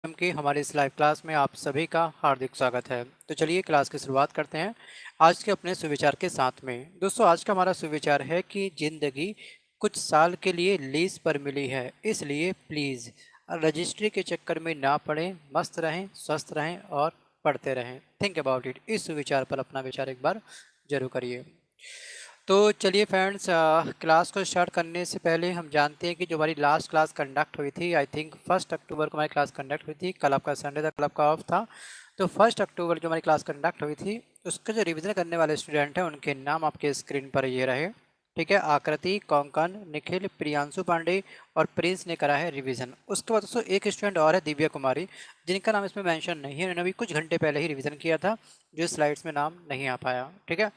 की हमारी इस लाइव क्लास में आप सभी का हार्दिक स्वागत है। तो चलिए क्लास की शुरुआत करते हैं आज के अपने सुविचार के साथ में। दोस्तों आज का हमारा सुविचार है कि जिंदगी कुछ साल के लिए लीज पर मिली है, इसलिए प्लीज़ रजिस्ट्री के चक्कर में ना पड़ें, मस्त रहें, स्वस्थ रहें और पढ़ते रहें। Think about it. इस सुविचार पर अपना विचार एक बार जरूर करिए। तो चलिए फ्रेंड्स, क्लास को स्टार्ट करने से पहले हम जानते हैं कि जो हमारी लास्ट क्लास कंडक्ट हुई थी, आई थिंक 1 अक्टूबर को हमारी क्लास कंडक्ट हुई थी। कल आपका संडे था, कल आपका ऑफ था। तो 1 अक्टूबर जो हमारी क्लास कंडक्ट हुई थी, उसका जो रिवीजन करने वाले स्टूडेंट हैं उनके नाम आपके स्क्रीन पर ये रहे। ठीक है, आकृति, कोंकण, निखिल, प्रियांशु पांडे और प्रिंस ने करा है रिवीजन। उसके बाद दोस्तों एक स्टूडेंट और है, दिव्या कुमारी, जिनका नाम इसमें मेंशन नहीं है। उन्होंने अभी कुछ घंटे पहले ही रिवीजन किया था, जो स्लाइड्स में नाम नहीं आ पाया। ठीक है,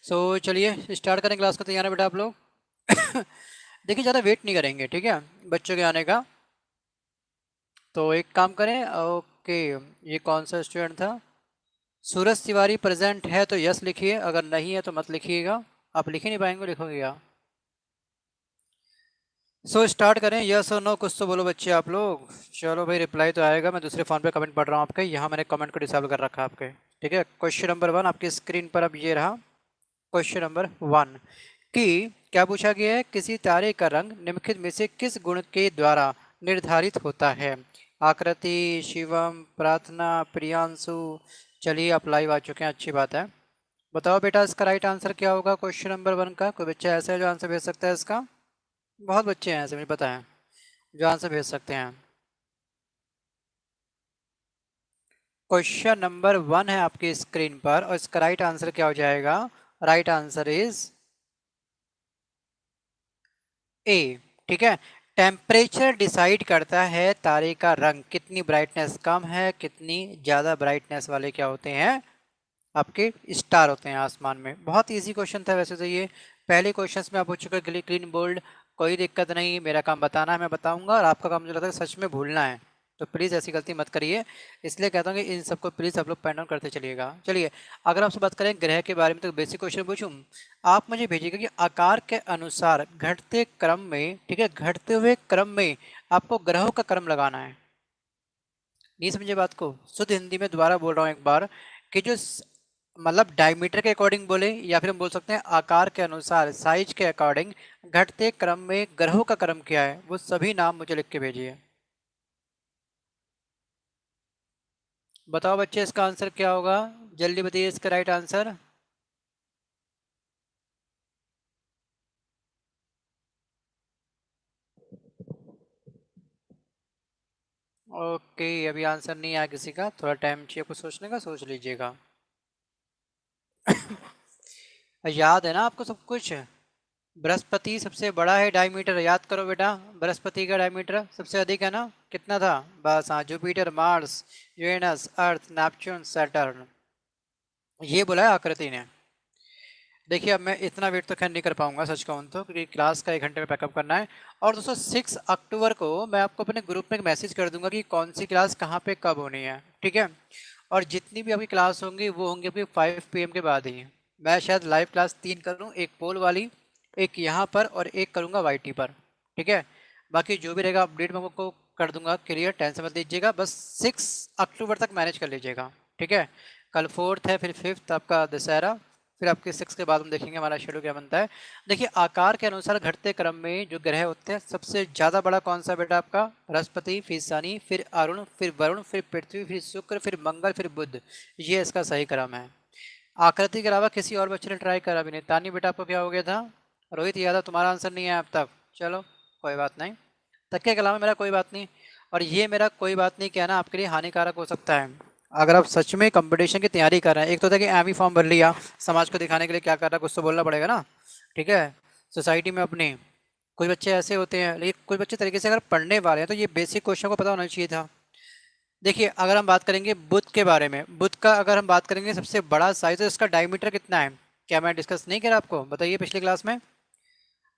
सो चलिए स्टार्ट करें क्लास को। तैयार है बेटा आप लोग? देखिए ज़्यादा वेट नहीं करेंगे, ठीक है, बच्चों के आने का। तो एक काम करें, ओके, ये कौन सा स्टूडेंट था? सूरज तिवारी प्रेजेंट है तो यस लिखिए, अगर नहीं है तो मत लिखिएगा। आप लिख ही नहीं पाएंगे, लिखोगे क्या? सो स्टार्ट करें, यस और नो कुछ तो बोलो बच्चे आप लोग। चलो भाई, रिप्लाई तो आएगा। मैं दूसरे फ़ोन पे कमेंट पढ़ रहा हूँ आपके, यहाँ मैंने कमेंट को डिसेबल कर रखा है आपके। ठीक है, क्वेश्चन नंबर 1 आपकी स्क्रीन पर अब ये रहा। क्वेश्चन नंबर 1 कि क्या पूछा गया है, किसी तारे का रंग निम्नलिखित में से किस गुण के द्वारा निर्धारित होता है? आकृति, शिवम, प्रार्थना, प्रियांशु। चलिए आप लाइव आ चुके हैं, अच्छी बात है। बताओ बेटा इसका राइट आंसर क्या होगा क्वेश्चन नंबर 1 का? कोई बच्चा ऐसा है जो आंसर भेज सकता है इसका? बहुत बच्चे हैं ऐसे, मुझे पता है, जो आंसर भेज सकते हैं। क्वेश्चन नंबर 1 है आपकी स्क्रीन पर और इसका राइट आंसर क्या हो जाएगा? Right answer is a. ठीक है, टेम्परेचर डिसाइड करता है तारे का रंग, कितनी ब्राइटनेस कम है, कितनी ज़्यादा ब्राइटनेस वाले क्या होते हैं, आपके स्टार होते हैं आसमान में। बहुत इजी क्वेश्चन था वैसे तो ये। पहले क्वेश्चंस में आप पूछ चुके क्लीन बोल्ड, कोई दिक्कत नहीं, मेरा काम बताना है, मैं बताऊंगा, और आपका काम मुझे लगता है सच में भूलना है। तो प्लीज़ ऐसी गलती मत करिए, इसलिए कहता हूँ कि इन सबको प्लीज़ आप लोग पेन डाउन करते चलिएगा। चलिए, अगर आपसे बात करें ग्रह के बारे में तो बेसिक क्वेश्चन पूछूं, आप मुझे भेजिएगा कि आकार के अनुसार घटते क्रम में, ठीक है, घटते हुए क्रम में आपको ग्रहों का क्रम लगाना है। नहीं समझे बात को? शुद्ध हिंदी में दोबारा बोल रहा हूँ एक बार, कि जो मतलब डायमीटर के अकॉर्डिंग बोले, या फिर हम बोल सकते हैं आकार के अनुसार, साइज के अकॉर्डिंग घटते क्रम में ग्रहों का क्रम क्या है, वो सभी नाम मुझे लिख के भेजिए। बताओ बच्चे इसका आंसर क्या होगा? जल्दी बताइए इसका राइट आंसर। ओके, अभी आंसर नहीं आया किसी का, थोड़ा टाइम चाहिए आपको सोचने का, सोच लीजिएगा। याद है ना आपको सब कुछ? बृहस्पति सबसे बड़ा है डायमीटर, याद करो बेटा। बृहस्पति का डायमीटर सबसे अधिक है ना? कितना था? बस हाँ, जुपिटर, मार्स, यूरेनस, अर्थ, नेपच्यून, सैटर्न, ये बोला है आकृति ने। देखिए अब मैं इतना वेट तो खैर नहीं कर पाऊंगा सच कहूँ तो, क्योंकि क्लास का 1 घंटे में पैकअप करना है। और दोस्तों 6 अक्टूबर को मैं आपको अपने ग्रुप में एक मैसेज कर दूंगा कि कौन सी क्लास कहाँ पे कब होनी है। ठीक है, और जितनी भी आपकी क्लास होंगी वो होंगी आपकी 5 PM के बाद ही। मैं शायद लाइव क्लास 3 करूँ, एक पोल वाली, एक यहाँ पर, और एक करूँगा YT पर। ठीक है, बाकी जो भी रहेगा अपडेट मैं आपको कर दूंगा, क्लियर, टेंशन मत लीजिएगा, बस 6 अक्टूबर तक मैनेज कर लीजिएगा। ठीक है, कल 4th है, फिर 5th आपका दशहरा, फिर आपके 6 के बाद हम देखेंगे हमारा शेड्यूल क्या बनता है। देखिए आकार के अनुसार घटते क्रम में जो ग्रह होते हैं, सबसे ज़्यादा बड़ा कौन सा बेटा आपका? बृहस्पति, फिर शनि, फिर अरुण, फिर वरुण, फिर पृथ्वी, फिर शुक्र, फिर मंगल, फिर बुध। ये इसका सही क्रम है। आकृति के अलावा किसी और बच्चे ने ट्राई करा भी नहीं। तानी बेटा आपको क्या हो गया था? रोहित यादव, तुम्हारा आंसर नहीं है अब तक। चलो कोई बात नहीं, तक्के के अलावा मेरा कोई बात नहीं। और ये मेरा कोई बात नहीं कहना आपके लिए हानिकारक हो सकता है, अगर आप सच में कंपटीशन की तैयारी कर रहे हैं। एक तो था कि एमी फॉर्म भर लिया, समाज को दिखाने के लिए क्या कर रहा है, कुछ तो बोलना पड़ेगा ना। ठीक है, सोसाइटी में अपने कुछ बच्चे ऐसे होते हैं, लेकिन कुछ बच्चे तरीके से अगर पढ़ने वाले हैं तो ये बेसिक क्वेश्चन को पता होना चाहिए था। देखिए अगर हम बात करेंगे बुध के बारे में, बुध का अगर हम बात करेंगे सबसे बड़ा साइज, तो इसका डायमीटर कितना है? क्या मैं डिस्कस नहीं करा आपको? बताइए पिछली क्लास में।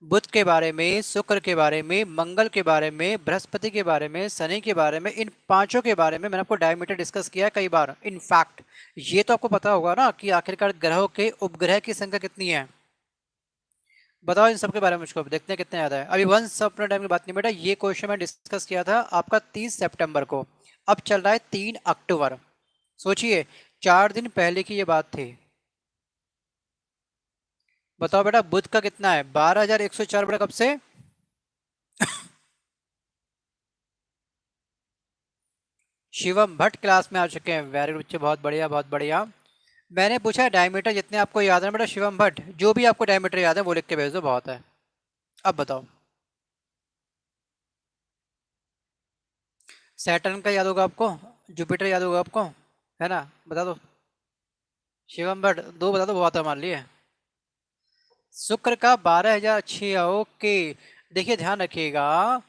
बुध के बारे में, शुक्र के बारे में, मंगल के बारे में, बृहस्पति के बारे में, शनि के बारे में, इन पांचों के बारे में मैंने आपको डायमीटर डिस्कस किया है कई बार। इनफैक्ट ये तो आपको पता होगा ना कि आखिरकार ग्रहों के उपग्रह की संख्या कितनी है। बताओ इन सब के बारे में मुझको, देखते हैं कितने याद है। अभी वंस अपने टाइम की बात नहीं बेटा, ये क्वेश्चन मैं डिस्कस किया था आपका 30 सितंबर को। अब चल रहा है 3 अक्टूबर। सोचिए 4 दिन पहले की ये बात थी। बताओ बेटा बुध का कितना है? 12,104 बेटा, कब से? शिवम भट्ट क्लास में आ चुके हैं, वेरी गुड बच्चे, बहुत बढ़िया बहुत बढ़िया। मैंने पूछा डायमीटर जितने आपको याद है बेटा, शिवम भट्ट जो भी आपको डायमीटर याद है वो लिख के भेज दो, बहुत है। अब बताओ। सैटर्न का याद होगा आपको, जुपिटर याद होगा आपको, है ना? बता दो। शिवम भट्ट दो बता दो, बहुत है मान लिए। शुक्र का 12,000, अच्छी है, ओके। देखिए ध्यान रखिएगा।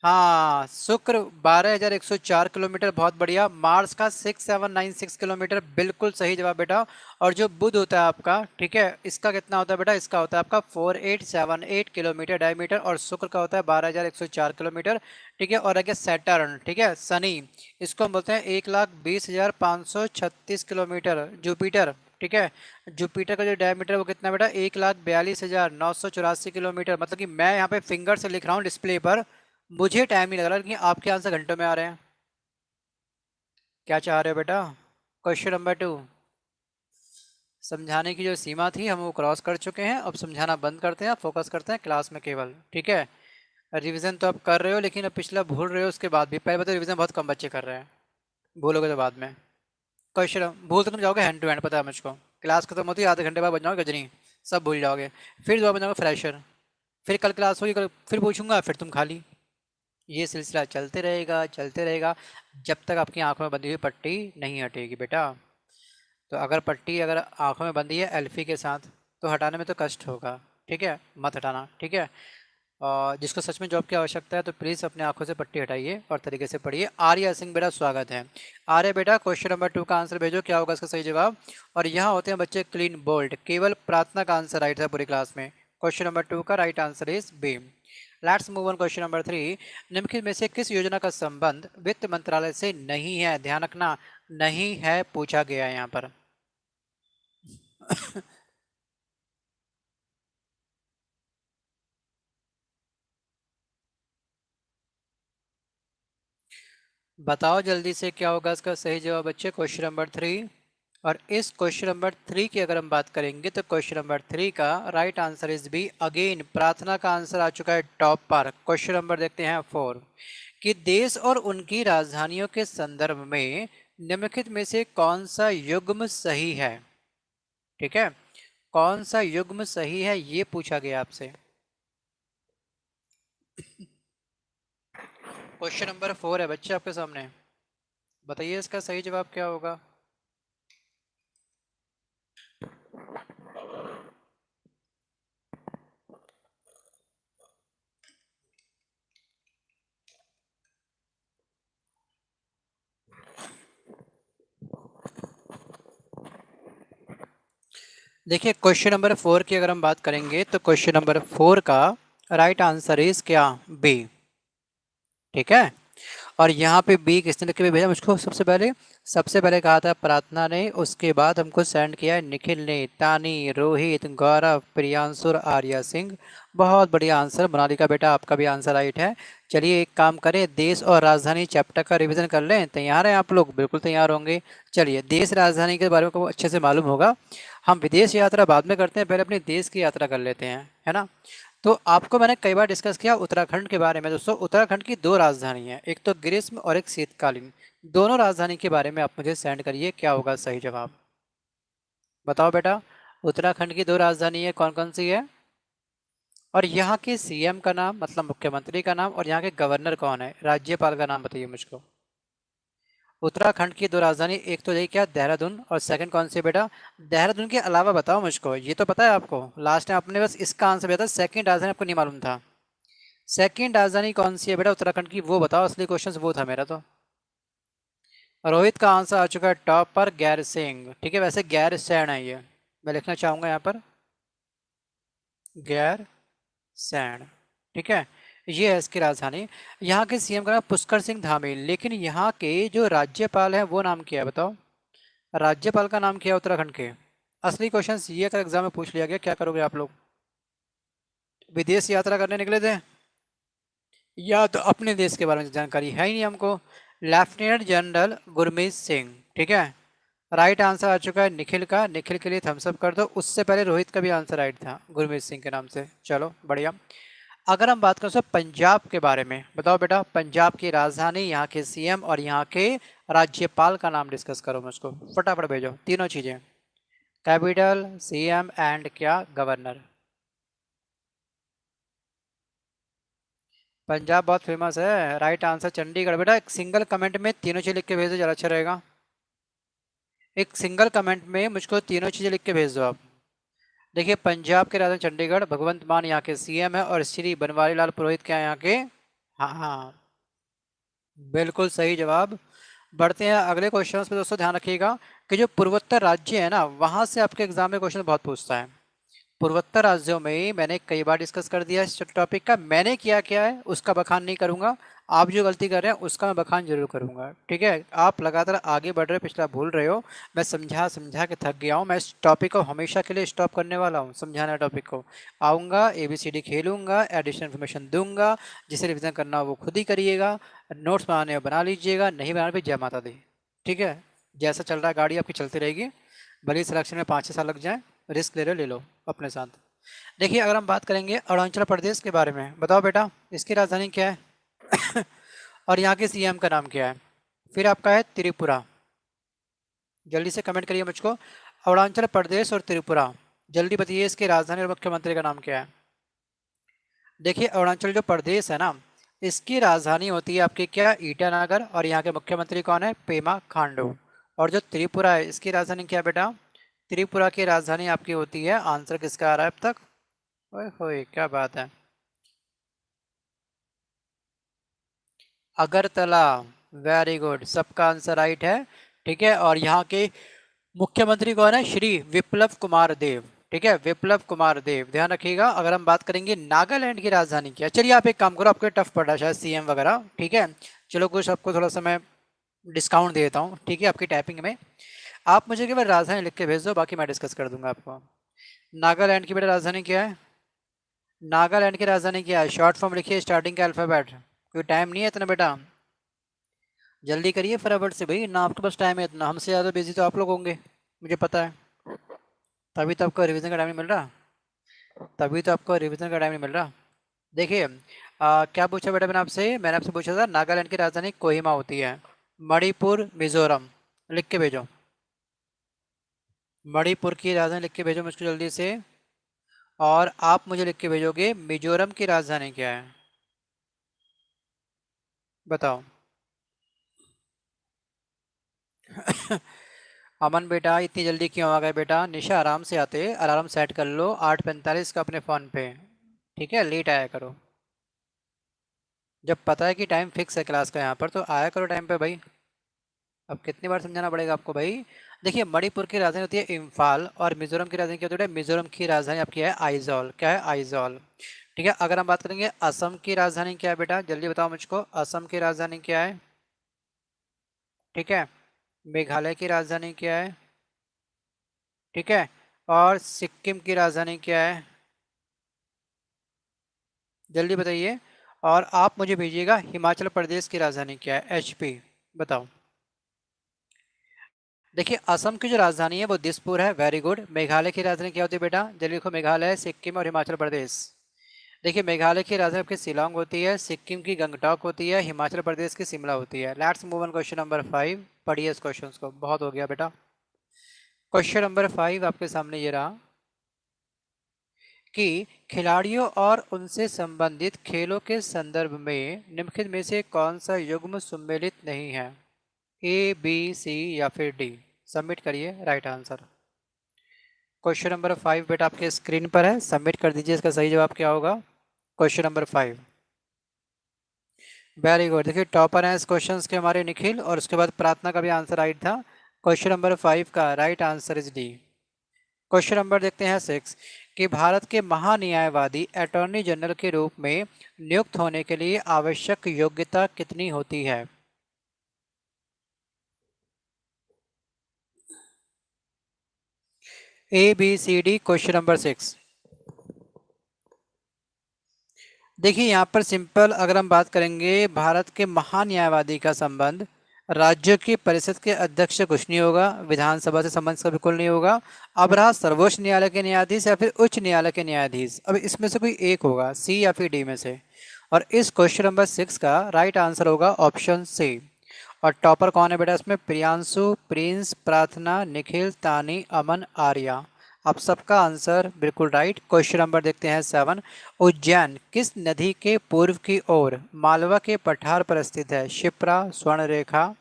हाँ शुक्र 12,104 किलोमीटर, बहुत बढ़िया। मार्स का 6,796 किलोमीटर, बिल्कुल सही जवाब बेटा। और जो बुध होता है आपका, ठीक है, इसका कितना होता है बेटा? इसका होता है आपका 4,878 किलोमीटर डायमीटर, और शुक्र का होता है 12,104 किलोमीटर। ठीक है, और आगे सैटर्न, ठीक है, शनि, इसको हम बोलते हैं 1,20,536 किलोमीटर। जुपिटर, ठीक है, जुपिटर का जो डायमीटर है वो कितना बेटा? 1,42,984 किलोमीटर। मतलब कि मैं यहाँ पे फिंगर से लिख रहा हूँ डिस्प्ले पर, मुझे टाइम नहीं लग रहा, लेकिन आपके आंसर घंटों में आ रहे हैं। क्या चाह रहे हो बेटा? Question number 2। समझाने की जो सीमा थी हम वो क्रॉस कर चुके हैं, अब समझाना बंद करते हैं, फोकस करते हैं क्लास में केवल, ठीक है। रिवीजन तो अब कर रहे हो, लेकिन अब पिछला भूल रहे हो उसके बाद भी। पहले बताओ, रिवीजन बहुत कम बच्चे कर रहे हैं, भूलोगे तो बाद में। क्वेश्चन भूल तो तुम जाओगे हैंड टू हैंड, पता है मुझको। क्लास खत्म होती है आधे घंटे बाद बन जाओगे गजनी, सब भूल जाओगे। फिर दोबारा बन जाओगे फ्रेशर। फिर कल क्लास होगी, कल फिर पूछूंगा, फिर तुम खाली। ये सिलसिला चलते रहेगा चलते रहेगा, जब तक आपकी आंखों में बंधी हुई पट्टी नहीं हटेगी बेटा। तो अगर पट्टी अगर आंखों में बंधी है एल्फी के साथ, तो हटाने में तो कष्ट होगा, ठीक है, मत हटाना, ठीक है। और जिसको सच में जॉब की आवश्यकता है तो प्लीज़ अपने आंखों से पट्टी हटाइए और तरीके से पढ़िए। आर्य सिंह बेटा स्वागत है। आर्य बेटा क्वेश्चन नंबर 2 का आंसर भेजो, क्या होगा इसका सही जवाब? और यहाँ होते हैं बच्चे क्लीन बोल्ड, केवल प्रार्थना का आंसर राइट है पूरी क्लास में। क्वेश्चन नंबर 2 का right answer is B. Let's move on question number 3। निम्नलिखित में से किस योजना का संबंध वित्त मंत्रालय से नहीं है? ध्यान रखना, नहीं है पूछा गया है यहाँ पर। बताओ जल्दी से क्या होगा इसका सही जवाब बच्चे, क्वेश्चन नंबर 3। और इस क्वेश्चन नंबर 3 की अगर हम बात करेंगे तो क्वेश्चन नंबर 3 का right answer is B. Again प्रार्थना का आंसर आ चुका है टॉप पर। क्वेश्चन नंबर देखते हैं 4, कि देश और उनकी राजधानियों के संदर्भ में निम्नलिखित में से कौन सा युग्म सही है? ठीक है, कौन सा युग्म सही है ये पूछा गया आपसे। क्वेश्चन नंबर 4 है बच्चे आपके सामने, बताइए इसका सही जवाब क्या होगा। देखिए क्वेश्चन नंबर 4 की अगर हम बात करेंगे तो क्वेश्चन नंबर 4 का राइट आंसर इज क्या? बी, ठीक है। और यहाँ पे बी किसने लिख के भेजा मुझको? सबसे पहले कहा था प्रार्थना ने, उसके बाद हमको सेंड किया है निखिल ने, तानी, रोहित, गौरव, प्रियांशु और आर्या सिंह। बहुत बढ़िया आंसर मोनालिका बेटा, आपका भी आंसर राइट है। चलिए एक काम करें, देश और राजधानी चैप्टर का रिवीजन कर लें। तैयार हैं आप लोग? बिल्कुल तैयार होंगे। चलिए देश राजधानी के बारे में आपको अच्छे से मालूम होगा। हम विदेश यात्रा बाद में करते हैं, पहले अपने देश की यात्रा कर लेते हैं, है ना। तो आपको मैंने कई बार डिस्कस किया उत्तराखंड के बारे में। दोस्तों उत्तराखंड की दो राजधानी है, एक तो ग्रीष्म और एक शीतकालीन। दोनों राजधानी के बारे में आप मुझे सेंड करिए, क्या होगा सही जवाब? बताओ बेटा, उत्तराखंड की दो राजधानी है, कौन कौन सी है? और यहाँ के सीएम का नाम, मतलब मुख्यमंत्री का नाम, और यहाँ के गवर्नर कौन है, राज्यपाल का नाम बताइए मुझको। उत्तराखंड की दो राजधानी, एक तो यही क्या देहरादून, और सेकंड कौन सी है बेटा? देहरादून के अलावा बताओ मुझको, ये तो पता है आपको, लास्ट टाइम आपने बस इसका आंसर दिया था, सेकंड राजधानी आपको नहीं मालूम था। सेकंड राजधानी कौन सी है बेटा उत्तराखंड की, वो बताओ, असली क्वेश्चन वो था मेरा तो। रोहित का आंसर आ चुका है टॉप पर, गैर सिंह, ठीक है। वैसे गैर सैण है ये, मैं लिखना चाहूंगा यहाँ पर, गैर सैण, ठीक है। ये है इसकी राजधानी। यहाँ के सीएम का नाम पुष्कर सिंह धामी, लेकिन यहाँ के जो राज्यपाल है वो नाम क्या है बताओ? राज्यपाल का नाम क्या है उत्तराखंड के? असली क्वेश्चन ये अगर एग्जाम में पूछ लिया गया, क्या करोगे आप लोग? विदेश यात्रा करने निकले थे, या तो अपने देश के बारे में जानकारी है ही नहीं हमको, लेफ्टिनेंट जनरल गुरमीत सिंह। ठीक है, राइट आंसर आ चुका है निखिल का। निखिल के लिए थम्स अप कर दो। उससे पहले रोहित का भी आंसर राइट था गुरमीत सिंह के नाम से। चलो बढ़िया। अगर हम बात करें सर पंजाब के बारे में, बताओ बेटा पंजाब की राजधानी, यहाँ के सीएम और यहाँ के राज्यपाल का नाम डिस्कस करो मुझको, फटाफट भेजो तीनों चीजें, कैपिटल, सीएम एंड क्या, गवर्नर। पंजाब बहुत फेमस है। Right answer Chandigarh. बेटा एक सिंगल कमेंट में तीनों चीज लिख के भेज दो, जरा अच्छा रहेगा। एक सिंगल कमेंट में मुझको तीनों चीजें लिख के भेज दो आप। देखिए पंजाब के राजधानी चंडीगढ़, भगवंत मान यहाँ के सीएम है और श्री बनवारी लाल पुरोहित क्या है यहाँ के। हाँ हाँ, बिल्कुल सही जवाब। बढ़ते हैं अगले क्वेश्चन पे दोस्तों। ध्यान रखिएगा कि जो पूर्वोत्तर राज्य है ना, वहां से आपके एग्जाम में क्वेश्चन बहुत पूछता है। पूर्वोत्तर राज्यों में मैंने कई बार डिस्कस कर दिया इस टॉपिक का, मैंने किया क्या है उसका बखान नहीं करूंगा। आप जो गलती कर रहे हैं उसका मैं बखान जरूर करूंगा। ठीक है, आप लगातार आगे बढ़ रहे हो, पिछला भूल रहे हो। मैं समझा समझा के थक गया हूँ। मैं इस टॉपिक को हमेशा के लिए स्टॉप करने वाला हूँ, समझाना टॉपिक को। आऊँगा, ABCD खेलूंगा, एडिशनल इन्फॉर्मेशन दूंगा। जिसे रिविजन करना हो वो खुद ही करिएगा। नोट्स बनाने हो बना लीजिएगा, नहीं बनाने पे जय माता दी। ठीक है, जैसा चल रहा है गाड़ी आपकी चलती रहेगी। भले ही सिलेक्शन में 5-6 साल लग जाए, रिस्क ले रहे हो, ले लो अपने साथ। देखिए अगर हम बात करेंगे अरुणाचल प्रदेश के बारे में, बताओ बेटा इसकी राजधानी क्या है और यहाँ के सीएम का नाम क्या है। फिर आपका है त्रिपुरा। जल्दी से कमेंट करिए मुझको, अरुणाचल प्रदेश और त्रिपुरा, जल्दी बताइए इसकी राजधानी और मुख्यमंत्री का नाम क्या है। देखिए अरुणाचल जो प्रदेश है ना, इसकी राजधानी होती है आपकी क्या, ईटानगर, और यहाँ के मुख्यमंत्री कौन है, पेमा खांडू। और जो त्रिपुरा है इसकी राजधानी क्या है बेटा, त्रिपुरा की राजधानी आपकी होती है, आंसर किसका आ रहा है अब तक, ओए होए क्या बात है, अगरतला। वेरी गुड, सबका आंसर राइट है। ठीक है, और यहाँ के मुख्यमंत्री कौन है, श्री विप्लव कुमार देव। ठीक है, विप्लव कुमार देव, ध्यान रखिएगा। अगर हम बात करेंगे नागालैंड की राजधानी क्या, चलिए आप एक काम करो, आपको टफ पड़ रहा है शायद सीएम वगैरह। ठीक है, चलो कुछ आपको थोड़ा सा मैं डिस्काउंट दे देता हूँ। ठीक है, आपकी टाइपिंग में आप मुझे केवल राजधानी लिख के भेज दो, बाकी मैं डिस्कस कर दूंगा आपको। नागालैंड की बेटा राजधानी क्या है, नागालैंड की राजधानी क्या है, शॉर्ट फॉर्म लिखिए स्टार्टिंग के अल्फाबेट। कोई टाइम नहीं है इतना बेटा, जल्दी करिए फटाफट से भाई, ना आपके पास टाइम है इतना, हमसे ज़्यादा बिजी तो आप लोग होंगे, मुझे पता है। तभी तो आपको रिवीजन का टाइम नहीं मिल रहा, तभी तो आपको रिवीजन का टाइम नहीं मिल रहा। देखिए क्या पूछा बेटा मैंने आपसे पूछा था नागालैंड की राजधानी कोहिमा होती है। मणिपुर, मिजोरम, लिख के भेजो। मणिपुर की राजधानी लिख के भेजो मुझको जल्दी से। और आप मुझे लिख के भेजोगे मिजोरम की राजधानी क्या है, बताओ। अमन बेटा इतनी जल्दी क्यों आ गए बेटा, निशा आराम से आते, अलार्म सेट कर लो 8:45 का अपने फ़ोन पे। ठीक है, लेट आया करो, जब पता है कि टाइम फिक्स है क्लास का यहाँ पर तो आया करो टाइम पे भाई। अब कितनी बार समझाना पड़ेगा आपको भाई। देखिए मणिपुर की राजधानी होती है इम्फाल, और मिजोरम की राजधानी क्या होती है, मिजोरम की राजधानी आपकी है आइजॉल। क्या है, आइजॉल। ठीक है, अगर हम बात करेंगे असम की राजधानी क्या है बेटा, जल्दी बताओ मुझको, असम की राजधानी क्या है। ठीक है, मेघालय की राजधानी क्या है। ठीक है, और सिक्किम की राजधानी क्या है, जल्दी बताइए। और आप मुझे भेजिएगा हिमाचल प्रदेश की राजधानी क्या है, HP, बताओ। देखिए असम की जो राजधानी है वो दिसपुर है, वेरी गुड। मेघालय की राजधानी क्या होती है बेटा, जल्दी लिखो, मेघालय, सिक्किम और हिमाचल प्रदेश। देखिए मेघालय की राजधानी आपकी शिलोंग होती है, सिक्किम की गंगटोक होती है, हिमाचल प्रदेश की शिमला होती है। Let's move on question number 5, पढ़िए इस क्वेश्चन को, बहुत हो गया बेटा। क्वेश्चन नंबर 5 आपके सामने ये रहा कि खिलाड़ियों और उनसे संबंधित खेलों के संदर्भ में निम्नलिखित में से कौन सा युग्म सम्मिलित नहीं है, A, B, C या फिर D। सबमिट करिए राइट आंसर। क्वेश्चन नंबर 5 बेटा आपके स्क्रीन पर है, सबमिट कर दीजिए, इसका सही जवाब क्या होगा, क्वेश्चन नंबर 5। वेरी गुड, देखिए टॉपर हैं इस क्वेश्चन के हमारे निखिल, और उसके बाद प्रार्थना का भी आंसर राइट था। क्वेश्चन नंबर 5 का right answer is D। Question number देखते हैं 6 कि भारत के महान्यायवादी अटॉर्नी जनरल के रूप में नियुक्त होने के लिए आवश्यक योग्यता कितनी होती है। ABCD question number 6। देखिए यहाँ पर सिंपल, अगर हम बात करेंगे भारत के महान्यायवादी का संबंध, राज्य की परिषद के अध्यक्ष से कुछ नहीं होगा, विधानसभा से संबंध का बिल्कुल नहीं होगा। अब रहा सर्वोच्च न्यायालय के न्यायाधीश या फिर उच्च न्यायालय के न्यायाधीश, अब इसमें से कोई एक होगा, सी या फिर डी में से। और इस क्वेश्चन नंबर 6 का राइट आंसर होगा ऑप्शन सी। और टॉपर कौन है बेटा इसमें? प्रियांशु, प्रिंस, प्रार्थना, निखिल, तानी, अमन, आर्या। आप सबका आंसर बिल्कुल राइट। क्वेश्चन नंबर देखते हैं 7। उज्जैन किस नदी के पूर्व की ओर मालवा के पठार पर स्थित है? शिप्रा, स्वर्णरेखा,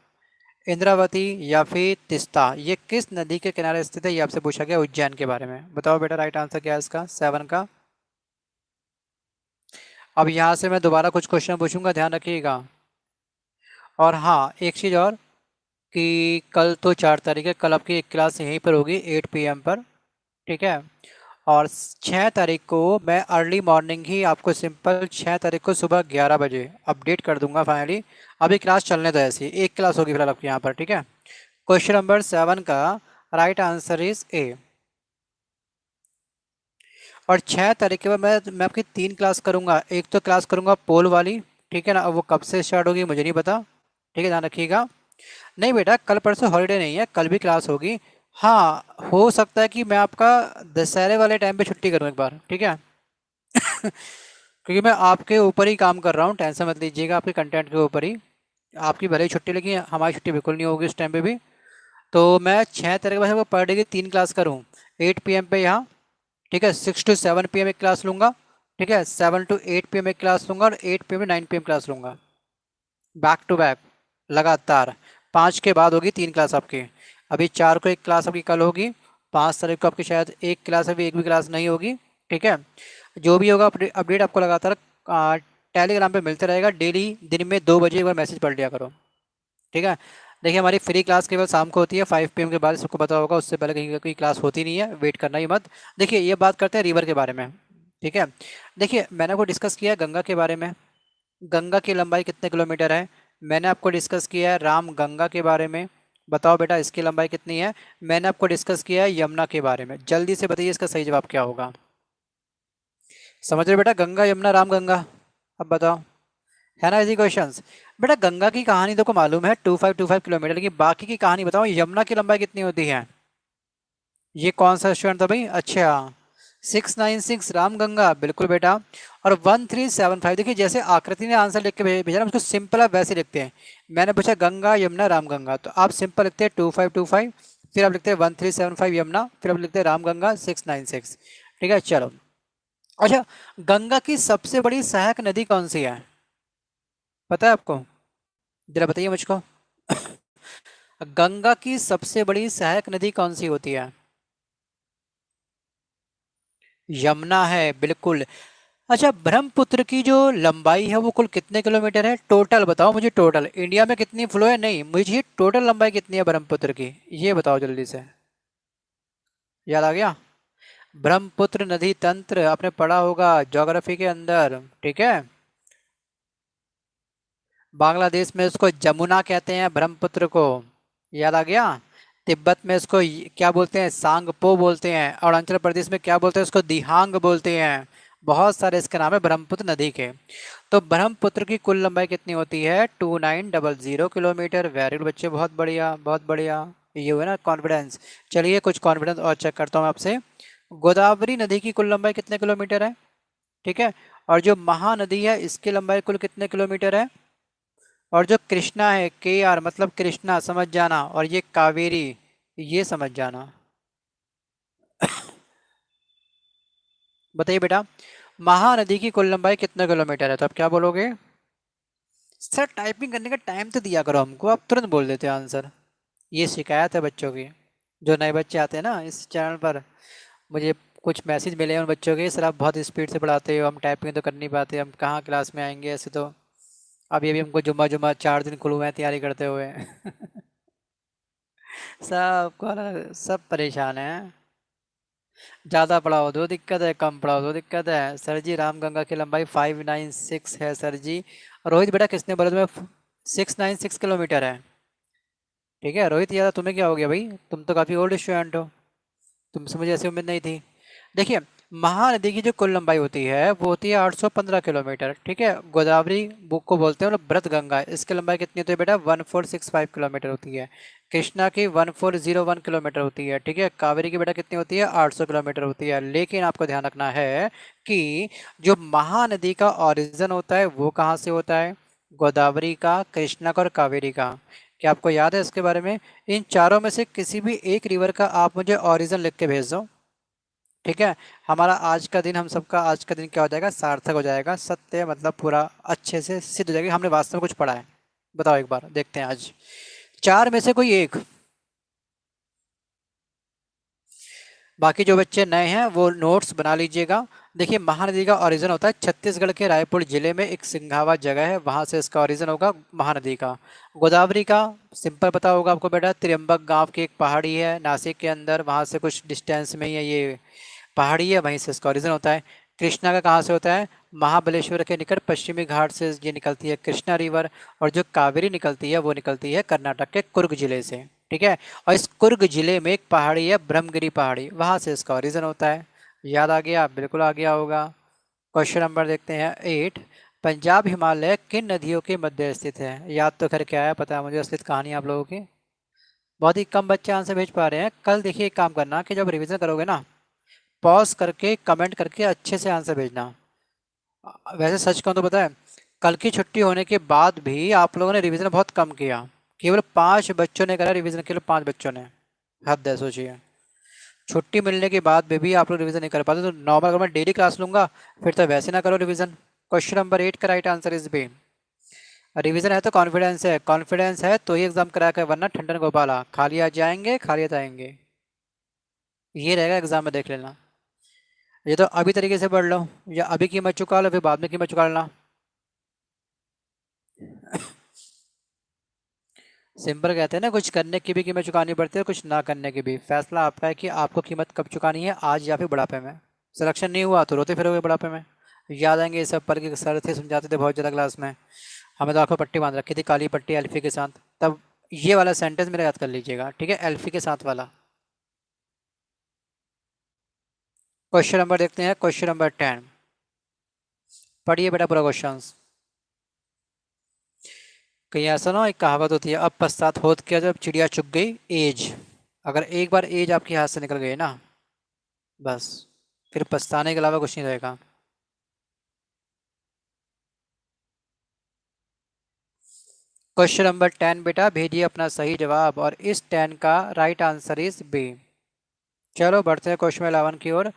इंद्रावती या फिर तिस्ता। ये किस नदी के किनारे स्थित है? ये आपसे पूछा गया उज्जैन के बारे में। बताओ बेटा राइट आंसर क्या है इसका 7 का। अब यहाँ से मैं दोबारा कुछ क्वेश्चन पूछूंगा, ध्यान रखिएगा। और हाँ, एक चीज़ और कि कल तो 4 तारीख है, कल आपकी एक क्लास यहीं पर होगी 8 PM पर, ठीक है। और 6 तारीख को मैं अर्ली मॉर्निंग ही आपको सिंपल 6 तारीख को सुबह 11 बजे अपडेट कर दूंगा फाइनली। अभी क्लास चलने दो, ऐसी एक क्लास होगी फिलहाल आपके यहाँ पर, ठीक है। क्वेश्चन नंबर 7 का राइट आंसर इज ए। और 6 तारीख के बाद मैं आपकी 3 क्लास करूंगा। एक तो क्लास करूंगा पोल वाली, ठीक है ना, अब वो कब से स्टार्ट होगी मुझे नहीं पता, ठीक है, ध्यान रखिएगा। नहीं बेटा, कल परसों हॉलीडे नहीं है, कल भी क्लास होगी। हाँ, हो सकता है कि मैं आपका दशहरे वाले टाइम पे छुट्टी करूँ एक बार, ठीक है। क्योंकि मैं आपके ऊपर ही काम कर रहा हूँ, टेंशन मत लीजिएगा, आपके कंटेंट के ऊपर ही। आपकी भले ही छुट्टी लगी, हमारी छुट्टी बिल्कुल नहीं होगी उस टाइम पे भी। तो मैं 6 तारीख के बाद पर डे की 3 क्लास करूँ 8 PM पे यहाँ, ठीक है। 6 to 7 PM एक क्लास लूँगा, ठीक है। 7 to 8 PM एक क्लास लूँगा, और 8 PM to 9 PM क्लास लूँगा, बैक टू बैक लगातार। 5 के बाद होगी 3 क्लास आपकी। अभी 4 को एक क्लास आपकी कल होगी, 5 तारीख को आपकी शायद एक क्लास, अभी एक भी क्लास नहीं होगी, ठीक है। जो भी होगा अपडेट आपको लगातार टेलीग्राम पे मिलते रहेगा डेली। दिन में 2 बजे एक बार मैसेज पढ़ लिया करो, ठीक है। देखिए, हमारी फ्री क्लास केवल शाम को होती है 5 PM के बाद, सबको पता होगा, उससे पहले कहीं कोई क्लास होती नहीं है, वेट करना ही मत। देखिए, ये बात करते हैं रिवर के बारे में, ठीक है। देखिए, मैंने आपको डिस्कस किया है गंगा के बारे में। गंगा की लंबाई कितने किलोमीटर है? मैंने आपको डिस्कस किया है राम गंगा के बारे में। बताओ बेटा इसकी लंबाई कितनी है? मैंने आपको डिस्कस किया है यमुना के बारे में। जल्दी से बताइए इसका सही जवाब क्या होगा। समझ रहे बेटा, गंगा यमुना राम गंगा। अब बताओ, है ना इजी क्वेश्चंस। बेटा गंगा की कहानी तो को मालूम है 2525 किलोमीटर, लेकिन बाकी की कहानी बताओ, यमुना की लंबाई कितनी होती है? ये कौन सा स्टूडेंट था भाई? अच्छा, 696 राम गंगा, बिल्कुल बेटा। और 1375, देखिए जैसे आकृति ने आंसर लिख के भेजा ना, उसको सिंपल आप वैसे लिखते हैं। मैंने पूछा गंगा यमुना राम गंगा, तो आप सिंपल लिखते हैं 2525, फिर आप लिखते हैं 1375 यमुना, फिर आप लिखते हैं राम गंगा 696, ठीक है। चलो, अच्छा, गंगा की सबसे बड़ी सहायक नदी कौन सी है? पता है आपको? जरा बताइए मुझको। गंगा की सबसे बड़ी सहायक नदी कौन सी होती है? यमुना है, बिल्कुल। अच्छा, ब्रह्मपुत्र की जो लंबाई है वो कुल कितने किलोमीटर है? टोटल बताओ मुझे, टोटल इंडिया में कितनी फ्लो है, नहीं मुझे टोटल लंबाई कितनी है ब्रह्मपुत्र की, ये बताओ जल्दी से। याद आ गया? ब्रह्मपुत्र नदी तंत्र आपने पढ़ा होगा ज्योग्राफी के अंदर, ठीक है। बांग्लादेश में उसको जमुना कहते हैं, ब्रह्मपुत्र को। याद आ गया? तिब्बत में इसको क्या बोलते हैं? सांगपो बोलते हैं। और अरुणाचल प्रदेश में क्या बोलते हैं? उसको दिहांग बोलते हैं। बहुत सारे इसके नाम है ब्रह्मपुत्र नदी के। तो ब्रह्मपुत्र की कुल लंबाई कितनी होती है? 2900 किलोमीटर। वेरी गुड बच्चे, बहुत बढ़िया बहुत बढ़िया। ये हुआ ना कॉन्फिडेंस। चलिए कुछ कॉन्फिडेंस और चेक करता हूँ आपसे। गोदावरी नदी की कुल लंबाई कितने किलोमीटर है? ठीक है। और जो महानदी है इसकी लंबाई कुल कितने किलोमीटर है? और जो कृष्णा है, KR मतलब कृष्णा, समझ जाना, और ये कावेरी, ये समझ जाना। बताइए बेटा, महानदी की कुल लंबाई कितना किलोमीटर है? तो आप क्या बोलोगे? सर टाइपिंग करने का टाइम तो दिया करो हमको, आप तुरंत बोल देते हो आंसर। ये शिकायत है बच्चों की। जो नए बच्चे आते हैं ना इस चैनल पर, मुझे कुछ मैसेज मिले हैं उन बच्चों के, सर आप बहुत स्पीड से पढ़ाते हो, हम टाइपिंग तो कर नहीं पाते, हम कहाँ क्लास में आएंगे ऐसे तो। अभी अभी हमको जुम्मा जुम्मा 4 दिन खुले हुए हैं तैयारी करते हुए। सब परेशान हैं। ज़्यादा पढ़ाओ तो दिक्कत है, कम पढ़ाओ तो दिक्कत है। सर जी रामगंगा की लंबाई 596 है सर जी। रोहित बेटा किसने बोला तुम्हें 696 किलोमीटर है? ठीक है रोहित, यार तुम्हें क्या हो गया भाई, तुम तो काफ़ी ओल्ड स्टूडेंट हो, तुमसे मुझे ऐसी उम्मीद नहीं थी। देखिए, महानदी की जो कुल लंबाई होती है वो होती है 815 किलोमीटर। ठीक है, गोदावरी बुक को बोलते हैं मतलब ब्रत गंगा, इसकी लंबाई कितनी होती है बेटा 1465 किलोमीटर होती है। कृष्णा की 1401 किलोमीटर होती है। ठीक है, कावेरी की बेटा कितनी होती है 800 किलोमीटर होती है। लेकिन आपको ध्यान रखना है कि जो महानदी का ओरिजिन होता है वो कहाँ से होता है, गोदावरी का, कृष्णा का और कावेरी का। क्या आपको याद है इसके बारे में? इन चारों में से किसी भी एक रिवर का आप मुझे ओरिजिन लिख के भेज दो। ठीक है, हमारा आज का दिन, हम सबका आज का दिन क्या हो जाएगा, सार्थक हो जाएगा, सत्य मतलब पूरा अच्छे से सिद्ध हो जाएगा, हमने वास्तव में कुछ पढ़ा है। बताओ एक बार, देखते हैं आज चार में से कोई एक। बाकी जो बच्चे नए हैं वो नोट्स बना लीजिएगा। देखिए, महानदी का ओरिजिन होता है छत्तीसगढ़ के रायपुर जिले में एक सिंघावा जगह है, वहां से इसका ओरिजिन होगा महानदी का। गोदावरी का सिंपल पता होगा आपको बेटा, त्रियंबक गांव की एक पहाड़ी है नासिक के अंदर, वहां से कुछ डिस्टेंस में ही है ये पहाड़ी है, वहीं से इसका ओरिजिन होता है। कृष्णा का कहाँ से होता है, महाबलेश्वर के निकट पश्चिमी घाट से ये निकलती है कृष्णा रिवर। और जो कावेरी निकलती है वो निकलती है कर्नाटक के कुर्ग जिले से। ठीक है, और इस कुर्ग जिले में एक पहाड़ी है ब्रह्मगिरी पहाड़ी, वहां से इसका ओरिजिन होता है। याद आ गया? बिल्कुल आ गया होगा। क्वेश्चन नंबर देखते हैं 8। पंजाब हिमालय किन नदियों के मध्य स्थित है? याद तो खैर क्या है, पता है मुझे असलियत कहानी आप लोगों की। बहुत ही कम बच्चे आंसर भेज पा रहे हैं। कल देखिए एक काम करना कि जब रिवीजन करोगे ना, पॉज करके कमेंट करके अच्छे से आंसर भेजना। वैसे सच कहूँ तो पता है, कल की छुट्टी होने के बाद भी आप लोगों ने रिवीजन बहुत कम किया। केवल 5 बच्चों ने करा रिवीजन, केवल 5 बच्चों ने। हद है, सोचिए। छुट्टी मिलने के बाद भी आप लोग रिवीजन नहीं कर पाते, तो नॉर्मल अगर मैं डेली क्लास लूंगा फिर तो वैसे ना करो रिवीजन। क्वेश्चन नंबर 8 का right answer is B. Revision है तो कॉन्फिडेंस है, कॉन्फिडेंस है तो ही एग्जाम करा कर, वरना ठंडन गोपाला खाली आ जाएंगे खाली आएंगे। ये रहेगा एग्जाम में, देख लेना। ये तो अभी तरीके से पढ़ लो, या अभी कीमत चुका लो फिर बाद में कीमत चुका लेना। सिंपल कहते हैं ना, कुछ करने की भी कीमत चुकानी पड़ती है, कुछ ना करने की भी। फैसला आपका है कि आपको कीमत कब चुकानी है, आज या फिर बुढ़ापे में। सिलेक्शन नहीं हुआ तो रोते फिरोगे बुढ़ापे में। याद आएंगे ये सब पढ़ के, सर थे समझाते थे बहुत ज़्यादा क्लास में। हमें तो आंखों पट्टी बांध रखी थी, काली पट्टी एल्फी के साथ। तब ये वाला सेंटेंस मेरा याद कर लीजिएगा, ठीक है, एल्फी के साथ वाला। क्वेश्चन नंबर देखते हैं, क्वेश्चन नंबर 10। पढ़िए बेटा पूरा क्वेश्चन। कहीं ऐसा ना हो, एक कहावत होती है, अब पश्चात होत क्या जब चिड़िया चुग गई एज। अगर एक बार एज आपके हाथ से निकल गई ना, बस फिर पछताने के अलावा कुछ नहीं रहेगा। क्वेश्चन नंबर 10 बेटा, भेजिए अपना सही जवाब, और इस 10 का राइट आंसर इज बी। चलो बढ़ते हैं क्वेश्चन 11 की ओर।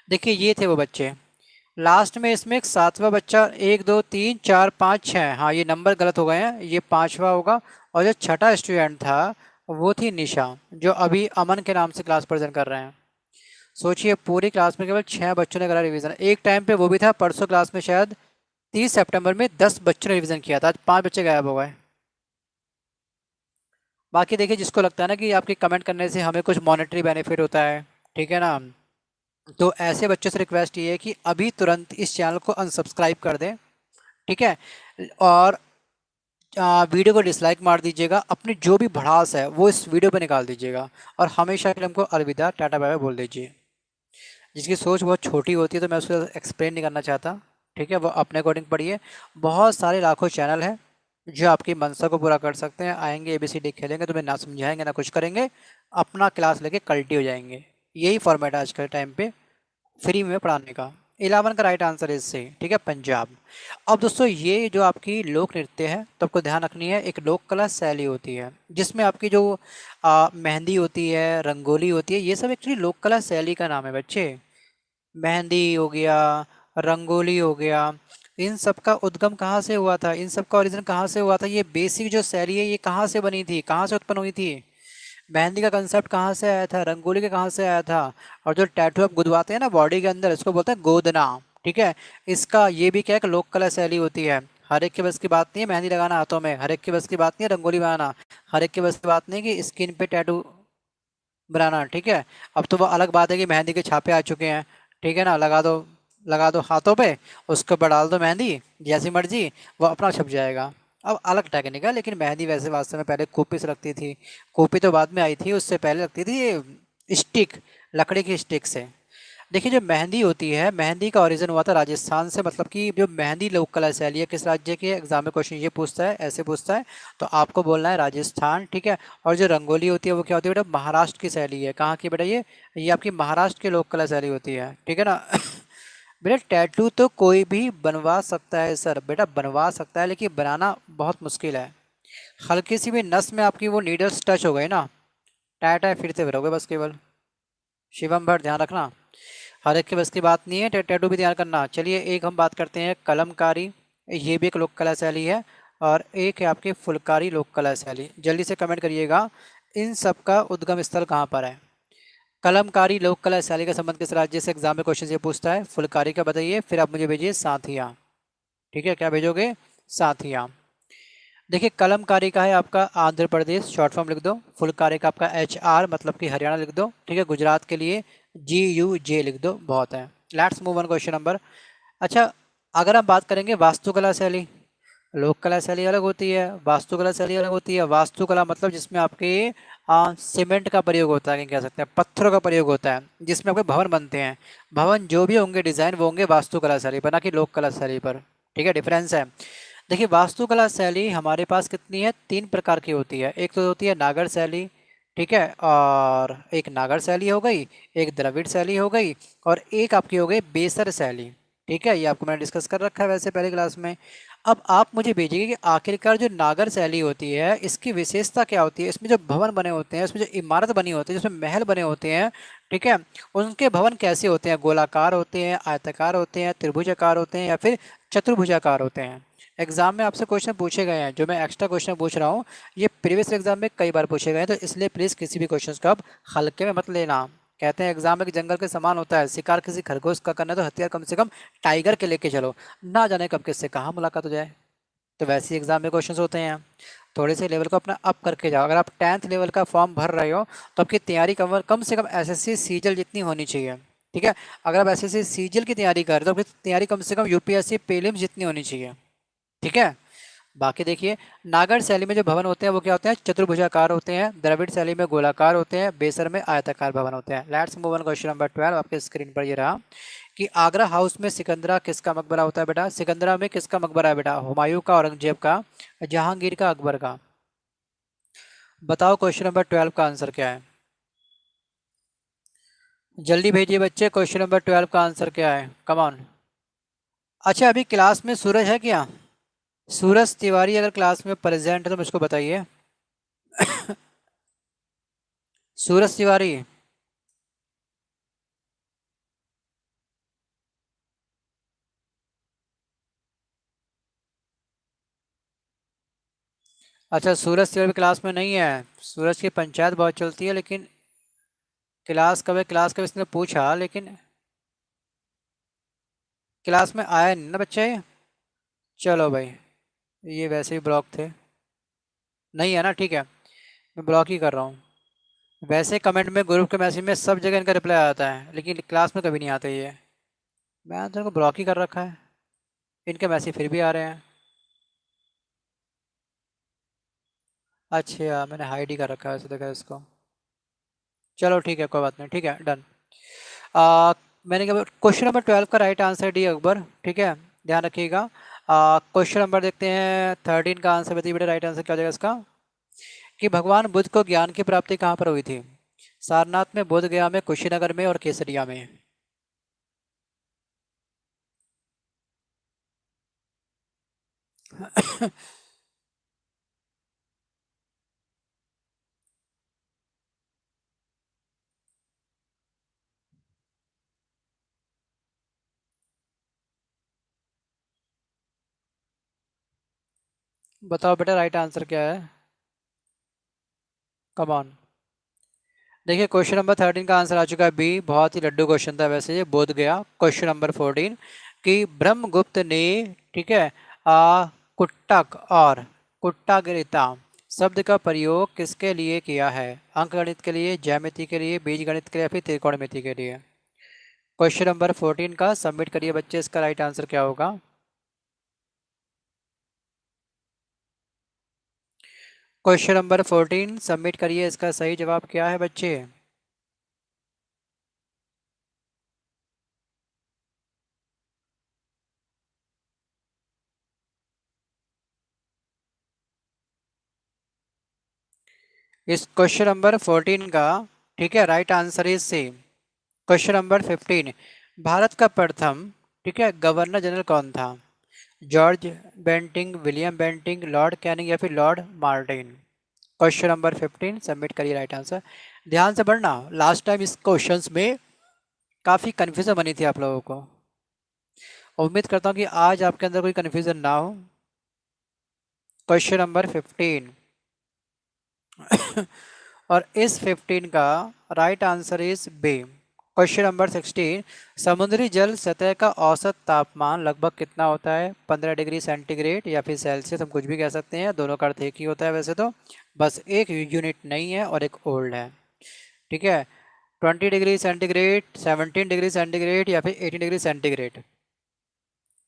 देखिए, ये थे वो बच्चे। लास्ट में इसमें एक सातवां बच्चा, 1 2 3 4 5 6, हाँ ये नंबर गलत हो गए हैं, ये पांचवा होगा। और जो छठा स्टूडेंट था वो थी निशा, जो अभी अमन के नाम से क्लास प्रेजेंट कर रहे हैं। सोचिए, पूरी क्लास में केवल 6 बच्चों ने करा रिवीजन। एक टाइम पे वो भी था परसों क्लास में शायद 30 सितंबर में 10 बच्चों ने रिवीजन किया था, आज 5 बच्चे गायब हो गए। बाकी देखिए, जिसको लगता है ना कि आपके कमेंट करने से हमें कुछ मॉनेटरी बेनिफिट होता है, ठीक है ना, तो ऐसे बच्चों से रिक्वेस्ट ये है कि अभी तुरंत इस चैनल को अनसब्सक्राइब कर दें। ठीक है, और वीडियो को डिसलाइक मार दीजिएगा, अपनी जो भी भड़ास है वो इस वीडियो पे निकाल दीजिएगा, और हमेशा के लिए हमको अलविदा टाटा बाय बाय बोल दीजिए। जिसकी सोच बहुत छोटी होती है तो मैं उसको एक्सप्लेन नहीं करना चाहता। ठीक है, वो अपने अकॉर्डिंग पढ़िए। बहुत सारे लाखों चैनल हैं जो आपकी मनसा को पूरा कर सकते हैं, आएंगे ABCD खेलेंगे, तुम्हें ना समझाएंगे ना कुछ करेंगे, अपना क्लास लेके कल्टी हो जाएंगे। यही फॉर्मेट है आज के टाइम पे फ्री में पढ़ाने का। 11 का राइट आंसर इज से, ठीक है, पंजाब। अब दोस्तों, ये जो आपकी लोक नृत्य है तो आपको ध्यान रखनी है, एक लोक कला शैली होती है जिसमें आपकी जो मेहंदी होती है, रंगोली होती है, ये सब एक्चुअली लोक कला शैली का नाम है बच्चे। मेहंदी हो गया, रंगोली हो गया, इन सब का उद्गम कहाँ से हुआ था, इन सब का ओरिजिन कहाँ से हुआ था, ये बेसिक जो शैली है ये कहाँ से बनी थी, कहाँ से उत्पन्न हुई थी। मेहंदी का कंसेप्ट कहाँ से आया था, रंगोली का कहाँ से आया था, और जो टैटू आप गुदवाते हैं ना बॉडी के अंदर, इसको बोलते हैं गोदना। ठीक है, इसका ये भी क्या है कि लोक कला शैली होती है। हर एक के बस की बात नहीं है मेहंदी लगाना हाथों में, हर एक के बस की बात नहीं है रंगोली बनाना, हर एक के बस की बात नहीं है कि स्किन पे टैटू बनाना। ठीक है, अब तो वो अलग बात है कि मेहंदी के छापे आ चुके हैं, ठीक है ना, लगा दो हाथों पे, उसके ऊपर डाल दो मेहंदी, जैसी मर्जी वो अपना छप जाएगा। अब अलग टेक्निक है, लेकिन मेहंदी वैसे वास्तव में पहले कॉपी से लगती थी। कॉपी तो बाद में आई थी, उससे पहले लगती थी स्टिक, लकड़ी की स्टिक से। देखिए जो मेहंदी होती है, मेहंदी का ओरिजिन हुआ था राजस्थान से, मतलब कि जो मेहंदी लोक कला शैली है किस राज्य की है, एग्जाम में क्वेश्चन ये पूछता है, ऐसे पूछता है, तो आपको बोलना है राजस्थान, ठीक है। और जो रंगोली होती है वो क्या होती है बेटा, महाराष्ट्र की शैली है। कहाँ की बेटा ये आपकी महाराष्ट्र की लोक कला शैली होती है, ठीक है ना। बेटा टैटू तो कोई भी बनवा सकता है सर, बेटा बनवा सकता है, लेकिन बनाना बहुत मुश्किल है। हल्की सी भी नस में आपकी वो नीडल्स टच हो गए ना, टाय टाय फिर से भरोगे बस केवल। शिवम भट्ट ध्यान रखना, हर एक के बस की बात नहीं है, टैटू भी ध्यान करना। चलिए एक हम बात करते हैं कलमकारी, ये भी एक लोक कला शैली है। और एक है आपकी फुलकारी लोक कला शैली। जल्दी से कमेंट करिएगा, इन सब का उद्गम स्थल कहाँ पर है। कलमकारी लोक कला शैली का संबंध किस राज्य से, एग्जाम में क्वेश्चन ये पूछता है। फुलकारी का बताइए, फिर आप मुझे भेजिए साथिया, ठीक है, क्या भेजोगे, साथिया। देखिए कलमकारी का है आपका आंध्र प्रदेश, शॉर्ट फॉर्म लिख दो। फुलकारी का आपका HR मतलब कि हरियाणा लिख दो, ठीक है। गुजरात के लिए GUJ लिख दो, बहुत है। Let's move on question number. अच्छा, अगर हम बात करेंगे वास्तुकला शैली, लोक कला शैली अलग होती है, वास्तुकला शैली अलग होती है। वास्तुकला मतलब जिसमें आपके सीमेंट का प्रयोग होता है, क्या कह सकते हैं, पत्थरों का प्रयोग होता है, जिसमें आपके भवन बनते हैं। भवन जो भी होंगे डिजाइन वो होंगे वास्तुकला शैली पर, ना कि लोक कला शैली पर, ठीक है, डिफरेंस है। देखिए वास्तुकला शैली हमारे पास कितनी है, 3 प्रकार की होती है। एक तो होती है नागर शैली, ठीक है, और एक नागर शैली हो गई, एक द्रविड़ शैली हो गई, और एक आपकी हो गई बेसर शैली, ठीक है। ये आपको मैंने डिस्कस कर रखा है वैसे पहले क्लास में। अब आप मुझे भेजिए कि आखिरकार जो नागर शैली होती है इसकी विशेषता क्या होती है। इसमें जो भवन बने होते हैं, इसमें जो इमारत बनी होती है, जिसमें महल बने होते हैं, ठीक है, उनके भवन कैसे होते हैं, गोलाकार होते हैं, आयताकार होते हैं, त्रिभुजाकार होते हैं, या फिर चतुर्भुजाकार होते हैं। एग्जाम में आपसे क्वेश्चन पूछे गए हैं, जो मैं एक्स्ट्रा क्वेश्चन पूछ रहा हूँ ये प्रीवियस एग्जाम में कई बार पूछे गए हैं, तो इसलिए प्लीज़ किसी भी क्वेश्चन को आप हल्के में मत लेना। कहते हैं एग्जाम एक जंगल के समान होता है, शिकार किसी खरगोश का करना है तो हथियार कम से कम टाइगर के लेके चलो, ना जाने कब किससे कहाँ मुलाकात हो जाए। तो वैसे ही एग्जाम में क्वेश्चंस होते हैं। थोड़े से लेवल को अपना अप करके जाओ। अगर आप 10th लेवल का फॉर्म भर रहे हो तो आपकी तैयारी कम से कम SSC सीजल जितनी होनी चाहिए, ठीक है। अगर आप SSC सीजल की तैयारी कर रहे हो तो आपकी तैयारी कम से कम UPSC प्रीलिम्स जितनी होनी चाहिए, ठीक है। बाकी देखिए नागर शैली में जो भवन होते हैं वो क्या होते हैं, चतुर्भुजाकार होते हैं। द्रविड़ शैली में गोलाकार होते हैं। बेसर में आयताकार भवन होते हैं। Let's move on question number 12। आपके स्क्रीन पर ये रहा कि आगरा हाउस में सिकंदरा किसका मकबरा होता है बेटा, सिकंदरा में किसका मकबरा है बेटा, हुमायूं का, औरंगजेब का, जहांगीर का, अकबर का। बताओ क्वेश्चन नंबर 12 का आंसर क्या है, जल्दी भेजिए बच्चे, क्वेश्चन नंबर 12 का आंसर क्या है, कम ऑन। अच्छा अभी क्लास में सूरज है क्या, सूरज तिवारी अगर क्लास में प्रेजेंट है तो मुझको बताइए। सूरज तिवारी, अच्छा सूरज तिवारी क्लास में नहीं है। सूरज की पंचायत बहुत चलती है, लेकिन क्लास कब इसने पूछा, लेकिन क्लास में आया नहीं ना बच्चा ये। चलो भाई, ये वैसे ही ब्लॉक थे, नहीं है ना, ठीक है, मैं ब्लॉक ही कर रहा हूँ। वैसे कमेंट में, ग्रुप के मैसेज में सब जगह इनका रिप्लाई आता है, लेकिन क्लास में कभी नहीं आते ये। मैं तो इनको ब्लॉक ही कर रखा है, इनके मैसेज फिर भी आ रहे हैं। अच्छा मैंने हाइड ही कर रखा है वैसे, देखा इसको। चलो ठीक है, कोई बात नहीं, ठीक है, डन। आ, मैंने क्या, क्वेश्चन नंबर 12 का राइट आंसर डी अकबर, ठीक है, ध्यान रखिएगा। क्वेश्चन नंबर देखते हैं 13 का आंसर बताइए बेटा, राइट आंसर क्या हो जाएगा इसका, कि भगवान बुद्ध को ज्ञान की प्राप्ति कहाँ पर हुई थी, सारनाथ में, बोध गया में, कुशीनगर में, और केसरिया में। बताओ बेटा राइट आंसर क्या है, कम ऑन। देखिए क्वेश्चन नंबर 13 का आंसर आ चुका है बी, बहुत ही लड्डू क्वेश्चन था वैसे ये, बोध गया। क्वेश्चन नंबर 14 कि ब्रह्मगुप्त ने, ठीक है, कुट्टक और कुट्टाग्रिता शब्द का प्रयोग किसके लिए किया है, अंकगणित के लिए, ज्यामिति के लिए, बीजगणित के लिए, या फिर त्रिकोणमिति के लिए। क्वेश्चन नंबर 14 का सबमिट करिए बच्चे, इसका राइट आंसर क्या होगा। क्वेश्चन नंबर 14 सबमिट करिए, इसका सही जवाब क्या है बच्चे। इस क्वेश्चन नंबर 14 का, ठीक है, right answer is C. Question number 15, Bharat का प्रथम, ठीक है, गवर्नर जनरल कौन था? George Bentinck, William Bentinck, Lord Canning या फिर Lord Martin? Question number 15 submit करिए राइट आंसर। ध्यान से पढ़ना, लास्ट टाइम इस क्वेश्चंस में काफ़ी कन्फ्यूजन बनी थी आप लोगों को। उम्मीद करता हूँ कि आज आपके अंदर कोई कन्फ्यूजन ना हो। क्वेश्चन नंबर 15 और इस 15 का right answer is B. Question number 16, समुद्री जल सतह का औसत तापमान लगभग कितना होता है? 15 डिग्री सेंटीग्रेड या फिर सेल्सियस, हम कुछ भी कह सकते हैं, दोनों का अर्थ एक ही होता है वैसे तो, बस एक यूनिट नहीं है और एक ओल्ड है, ठीक है। 20 डिग्री सेंटीग्रेड, 17 डिग्री सेंटीग्रेड या फिर 18 डिग्री सेंटीग्रेड?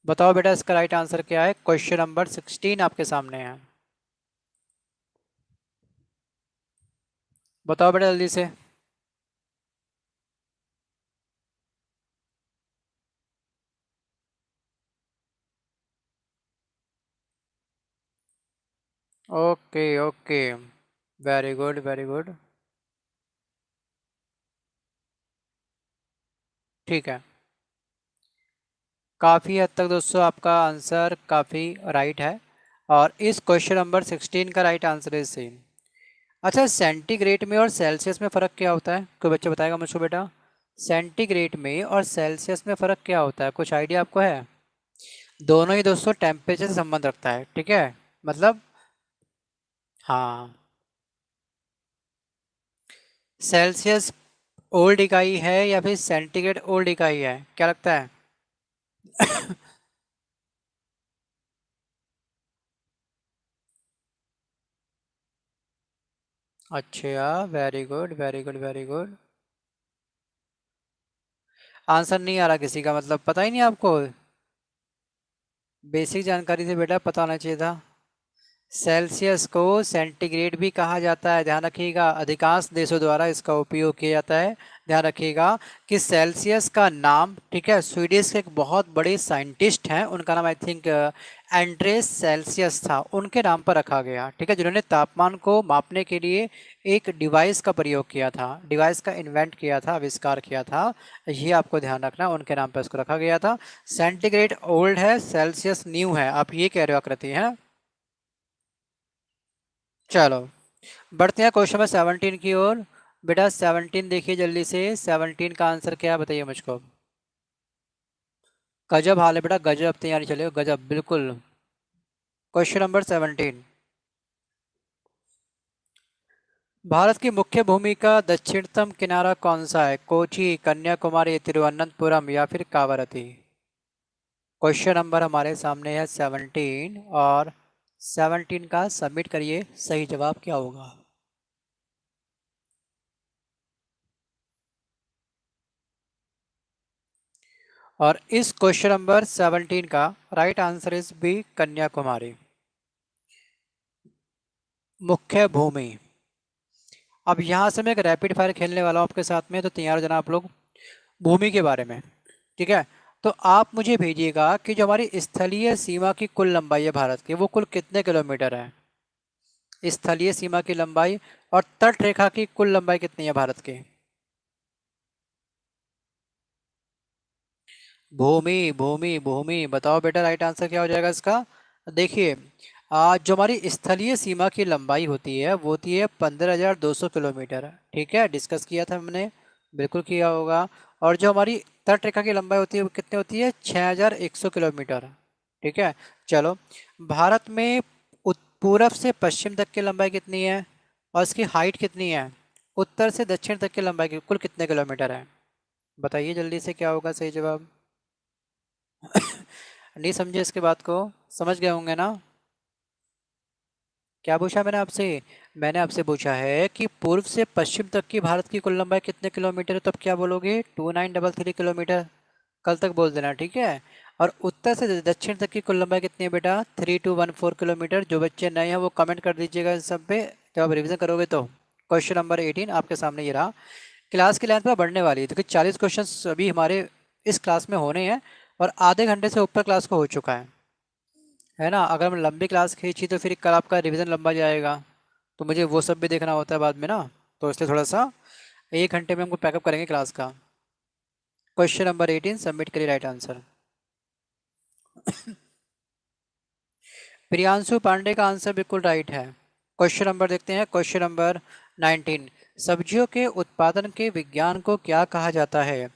बताओ बेटा इसका राइट आंसर क्या है। क्वेश्चन नंबर 16 आपके सामने है, बताओ बेटा जल्दी से। Okay okay, very good very good, ठीक है। काफ़ी हद तक दोस्तों आपका आंसर काफ़ी राइट है, और इस क्वेश्चन नंबर 16 का राइट आंसर इज सेम। अच्छा, सेंटीग्रेड में और सेल्सियस में फ़र्क क्या होता है? कोई बच्चा बताएगा मुझको बेटा, सेंटीग्रेड में और सेल्सियस में फ़र्क क्या होता है? कुछ आइडिया आपको है? दोनों ही दोस्तों टेम्परेचर से संबंध रखता है, ठीक है, मतलब हाँ। सेल्सियस ओल्ड इकाई है या फिर सेंटीग्रेड ओल्ड इकाई है, क्या लगता है? अच्छा, very good very good very good. Answer नहीं आ रहा किसी का, मतलब पता ही नहीं आपको? बेसिक जानकारी से बेटा पता होना चाहिए था। सेल्सियस को सेंटीग्रेड भी कहा जाता है, ध्यान रखिएगा, अधिकांश देशों द्वारा इसका उपयोग किया जाता है। ध्यान रखिएगा कि सेल्सियस का नाम, ठीक है, स्वीडिश के एक बहुत बड़े साइंटिस्ट हैं, उनका नाम आई थिंक एंड्रेस सेल्सियस था, उनके नाम पर रखा गया, ठीक है, जिन्होंने तापमान को मापने के लिए एक डिवाइस का प्रयोग किया था, डिवाइस का इन्वेंट किया था, आविष्कार किया था, ये आपको ध्यान रखना, उनके नाम पर इसको रखा गया था। सेंटीग्रेड ओल्ड है, सेल्सियस न्यू है, आप ये कह रहे हो आकृति है। चलो बढ़ते हैं क्वेश्चन नंबर 17 की ओर। बेटा 17 देखिए जल्दी से, 17 का आंसर क्या है बताइए मुझको। गजब हाल है बेटा, गजब तैयारी चले, गजब बिल्कुल। क्वेश्चन नंबर 17, भारत की मुख्य भूमि का दक्षिणतम किनारा कौन सा है? कोची, कन्याकुमारी, तिरुवनंतपुरम या फिर कावरती? क्वेश्चन नंबर हमारे सामने है 17, और 17 का सबमिट करिए, सही जवाब क्या होगा? और इस क्वेश्चन नंबर 17 का right answer is B, Kanyakumari. मुख्य भूमि। अब यहाँ से मैं एक रैपिड फायर खेलने वाला हूँ आपके साथ में, तो तैयार हो जाना आप लोग, भूमि के बारे में, ठीक है। तो आप मुझे भेजिएगा कि जो हमारी स्थलीय सीमा की कुल लंबाई है भारत की, वो कुल कितने किलोमीटर है? स्थलीय सीमा की लंबाई, और तट रेखा की कुल लंबाई कितनी है भारत की? भूमि भूमि भूमि, बताओ बेटा राइट आंसर क्या हो जाएगा इसका। देखिए, जो हमारी स्थलीय सीमा की लंबाई होती है वो होती है 15,200 किलोमीटर, ठीक है, डिस्कस किया था हमने, बिल्कुल किया होगा। और जो हमारी तट रेखा की लंबाई होती है वो कितनी होती है? 6,100 किलोमीटर, ठीक है। चलो, भारत में पूरब से पश्चिम तक की लंबाई कितनी है, और इसकी हाइट कितनी है? उत्तर से दक्षिण तक की लंबाई की कुल कितने किलोमीटर है? बताइए जल्दी से क्या होगा सही जवाब। नहीं समझे इसके बात को? समझ गए होंगे ना? क्या पूछा मैंने आपसे? मैंने आपसे पूछा है कि पूर्व से पश्चिम तक की भारत की कुल लंबाई कितने किलोमीटर है, तो अब क्या बोलोगे? 2933 किलोमीटर, कल तक बोल देना, ठीक है। और उत्तर से दक्षिण तक की कुल लंबाई कितनी है बेटा? 3214 किलोमीटर। जो बच्चे नए हैं वो कमेंट कर दीजिएगा इन सब पे, जब आप रिविजन करोगे तो। क्वेश्चन नंबर 18 आपके सामने ये रहा। क्लास की लेंथ पर बढ़ने वाली है, देखिए 40 क्वेश्चन अभी हमारे इस क्लास में होने हैं, और आधे घंटे से ऊपर क्लास को हो चुका है ना। अगर हम लंबी क्लास खींची तो फिर कल आपका रिवीजन लंबा जाएगा, तो मुझे वो सब भी देखना होता है बाद में ना, तो इसलिए थोड़ा सा 1 घंटे में हमको पैकअप करेंगे क्लास का। क्वेश्चन नंबर 18 सबमिट करिए राइट आंसर। प्रियांशु पांडे का आंसर बिल्कुल राइट है। क्वेश्चन नंबर देखते हैं, क्वेश्चन नंबर 19, सब्जियों के उत्पादन के विज्ञान को क्या कहा जाता है?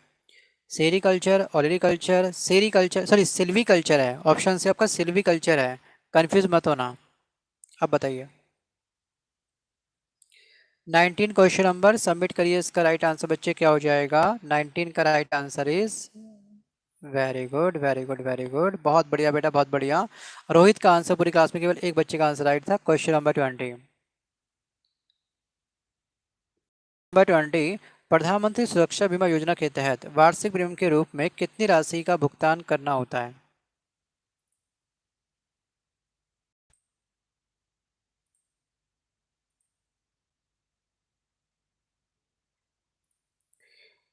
Sericulture, olericulture, sericulture, sorry silviculture है, ऑप्शन से आपका सिल्वीकल्चर है, कंफ्यूज मत होना। अब बताइए। 19 क्वेश्चन नंबर सबमिट करिए, इसका राइट आंसर बच्चे क्या हो जाएगा? 19 का right answer is very good, very good, very good, बहुत बढ़िया बेटा, बहुत बढ़िया। रोहित का आंसर पूरी क्लास में केवल एक बच्चे का आंसर राइट था। क्वेश्चन नंबर 20, नंबर 20, प्रधानमंत्री सुरक्षा बीमा योजना के तहत वार्षिक प्रीमियम के रूप में कितनी राशि का भुगतान करना होता है?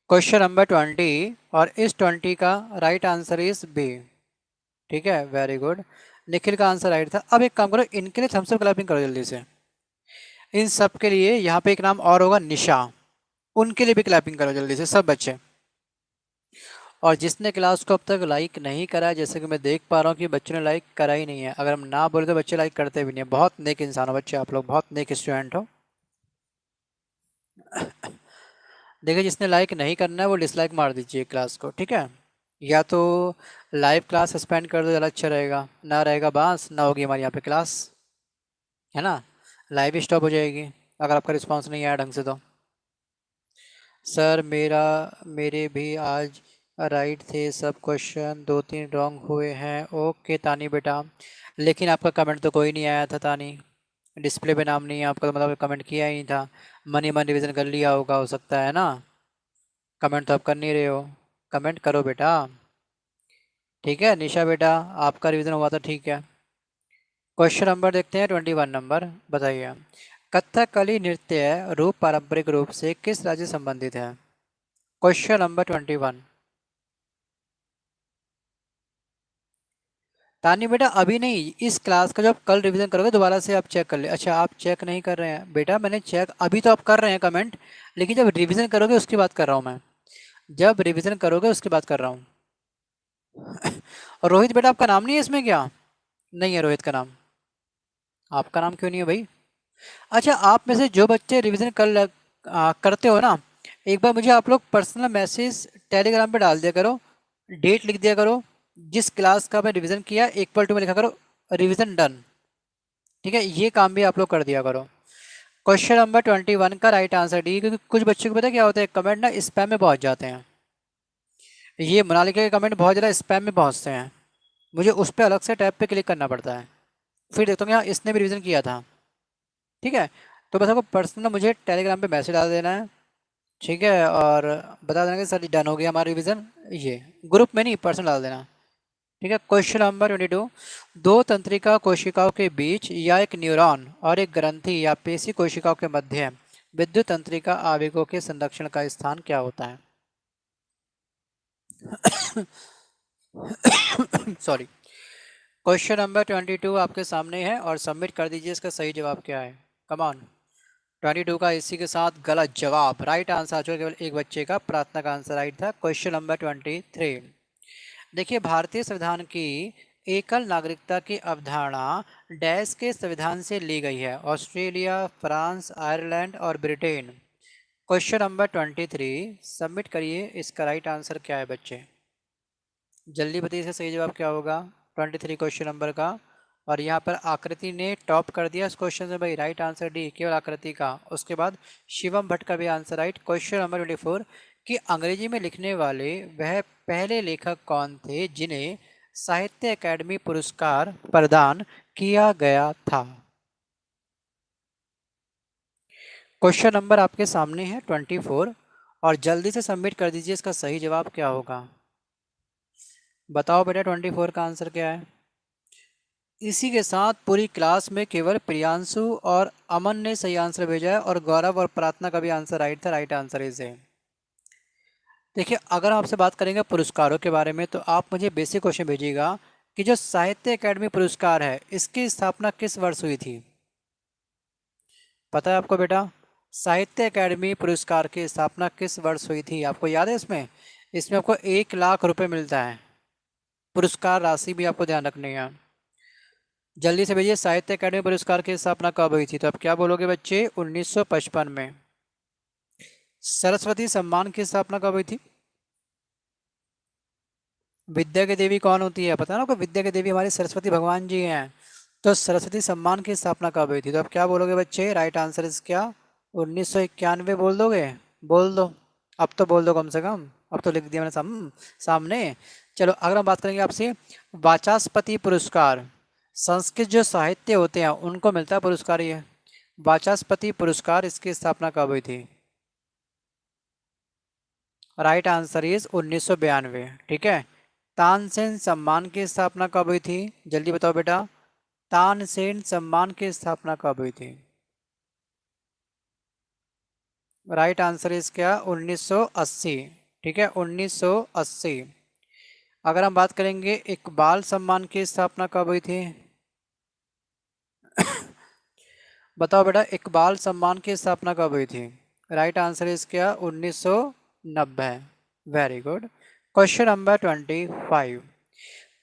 क्वेश्चन नंबर 20 और इस 20 का राइट आंसर इज बी। ठीक है, वेरी गुड। निखिल का आंसर राइट था। अब एक काम करो, इनके लिए थम्स अप क्लैपिंग करो जल्दी से। इन सब के लिए यहाँ पे एक नाम और होगा निशा, उनके लिए भी क्लैपिंग करो जल्दी से सब बच्चे। और जिसने क्लास को अब तक लाइक नहीं करा है, जैसे कि मैं देख पा रहा हूँ कि बच्चों ने लाइक करा ही नहीं है, अगर हम ना बोले तो बच्चे लाइक करते भी नहीं है। बहुत नेक इंसान हो बच्चे, आप लोग बहुत नेक स्टूडेंट हो। देखिए, जिसने लाइक नहीं करना है वो डिसलाइक मार दीजिए क्लास को, ठीक है? या तो लाइव क्लास सस्पेंड कर दो, ज़्यादा अच्छा रहेगा, ना रहेगा बांस ना होगी हमारे यहाँ पे क्लास, है ना? लाइव स्टॉप हो जाएगी अगर आपका रिस्पांस नहीं आया ढंग से तो। सर मेरे भी आज राइट थे सब क्वेश्चन, 2-3 रॉन्ग हुए हैं। ओके तानी बेटा, लेकिन आपका कमेंट तो कोई नहीं आया था तानी, डिस्प्ले पे नाम नहीं है आपका, तो मतलब कमेंट किया ही नहीं था। मन ही मन रिविज़न कर लिया होगा, हो सकता है ना? कमेंट तो आप कर नहीं रहे हो, कमेंट करो बेटा। ठीक है निशा बेटा, आपका रिवीजन हुआ था, ठीक है। क्वेश्चन नंबर देखते हैं 21 नंबर, बताइए। कथकली नृत्य रूप पारंपरिक रूप से किस राज्य से संबंधित है? Question number 21। तानी बेटा अभी नहीं, इस क्लास का जब कल रिवीजन करोगे दोबारा से आप चेक कर ले। अच्छा आप चेक नहीं कर रहे हैं बेटा, मैंने चेक अभी तो आप कर रहे हैं कमेंट, लेकिन जब रिवीजन करोगे उसकी बात कर रहा हूँ मैं, जब रिवीजन करोगे उसकी बात कर रहा हूँ। और रोहित बेटा आपका नाम नहीं है इसमें क्या? नहीं है रोहित का नाम। आपका नाम क्यों नहीं है भाई? अच्छा आप में से जो बच्चे रिवीजन करते हो ना, एक बार मुझे आप लोग पर्सनल मैसेज टेलीग्राम पे डाल दिया करो, डेट लिख दिया करो, जिस क्लास का मैं रिवीजन किया इक्वल टू में लिखा करो रिवीजन डन। ठीक है, ये काम भी आप लोग कर दिया करो। क्वेश्चन नंबर 21 का राइट आंसर डी, क्योंकि कुछ बच्चों को पता है क्या होता है, कमेंट ना स्पैम में पहुंच जाते हैं। ये मोनालिका के कमेंट बहुत ज़्यादा स्पैम में पहुंचते हैं, मुझे उस पर अलग से टैब पे क्लिक करना पड़ता है, फिर देखता हूँ यहाँ इसने भी रिवीजन किया था। ठीक है, तो बस आपको पर्सनल मुझे टेलीग्राम पे मैसेज डाल देना है, ठीक है, और बता देना कि सर डन हो गया हमारा रिवीजन, ये ग्रुप में नहीं पर्सनल डाल देना। ठीक है, क्वेश्चन नंबर 22, दो तंत्रिका कोशिकाओं के बीच या एक न्यूरॉन और एक ग्रंथि या पेशी कोशिकाओं के मध्य विद्युत तंत्रिका आवेगों के संरक्षण का स्थान क्या होता है? सॉरी। क्वेश्चन नंबर 22 आपके सामने है और सबमिट कर दीजिए, इसका सही जवाब क्या है? Come on. 22 का इसी के साथ गलत जवाब, राइट आंसर आ चुका केवल एक बच्चे का, प्रार्थना का आंसर राइट था। क्वेश्चन नंबर 23, देखिए भारतीय संविधान की एकल नागरिकता की अवधारणा डैश के संविधान से ली गई है? ऑस्ट्रेलिया, फ्रांस, आयरलैंड और ब्रिटेन। क्वेश्चन नंबर 23 सबमिट करिए, इसका राइट आंसर क्या है बच्चे? जल्दी बताइए इसका सही जवाब क्या होगा 23 क्वेश्चन नंबर का। और यहाँ पर आकृति ने टॉप कर दिया इस क्वेश्चन से भाई, राइट आंसर डी, केवल आकृति का। उसके बाद शिवम भट्ट का भी आंसर राइट। क्वेश्चन नंबर 24 कि अंग्रेजी में लिखने वाले वह पहले लेखक कौन थे जिन्हें साहित्य अकादमी पुरस्कार प्रदान किया गया था? क्वेश्चन नंबर आपके सामने है 24, और जल्दी से सबमिट कर दीजिए, इसका सही जवाब क्या होगा? बताओ बेटा 24 का आंसर क्या है? इसी के साथ पूरी क्लास में केवल प्रियांशु और अमन ने सही आंसर भेजा है, और गौरव और प्रार्थना का भी आंसर राइट था, राइट आंसर इज है। देखिए अगर आपसे बात करेंगे पुरस्कारों के बारे में, तो आप मुझे बेसिक क्वेश्चन भेजिएगा कि जो साहित्य अकादमी पुरस्कार है इसकी स्थापना किस वर्ष हुई थी? पता है आपको बेटा? साहित्य अकादमी पुरस्कार की स्थापना किस वर्ष हुई थी, आपको याद है? इसमें इसमें आपको 1 लाख रुपए मिलता है, पुरस्कार राशि भी आपको ध्यान रखनी है। जल्दी से भेजिए, साहित्य अकादमी पुरस्कार की स्थापना कब हुई थी? तो आप क्या बोलोगे बच्चे? 1955 में। सरस्वती सम्मान की स्थापना कब हुई थी? विद्या की देवी कौन होती है, पता है ना आपको? विद्या की देवी हमारे सरस्वती भगवान जी हैं। तो सरस्वती सम्मान की स्थापना कब हुई थी? तो आप क्या बोलोगे बच्चे? राइट आंसर इज क्या? 1991 बोल दोगे? बोल दो, अब तो बोल दो कम से कम, अब तो लिख दिया मैंने सामने। चलो अगर हम बात करेंगे आपसे, वाचस्पति पुरस्कार, संस्कृत जो साहित्य होते हैं उनको मिलता है पुरस्कार ये। वाचस्पति पुरस्कार, इसकी स्थापना कब हुई थी? Right answer is 1992। ठीक है। तानसेन सम्मान की स्थापना कब हुई थी? जल्दी बताओ बेटा, तानसेन सम्मान की स्थापना कब हुई थी? राइट आंसर इज क्या? 1980। ठीक है, 1980। अगर हम बात करेंगे इकबाल सम्मान की स्थापना कब हुई थी? बताओ बेटा, इकबाल सम्मान की स्थापना कब हुई थी? राइट आंसर इज क्या? 1990। Very good. Question number 25।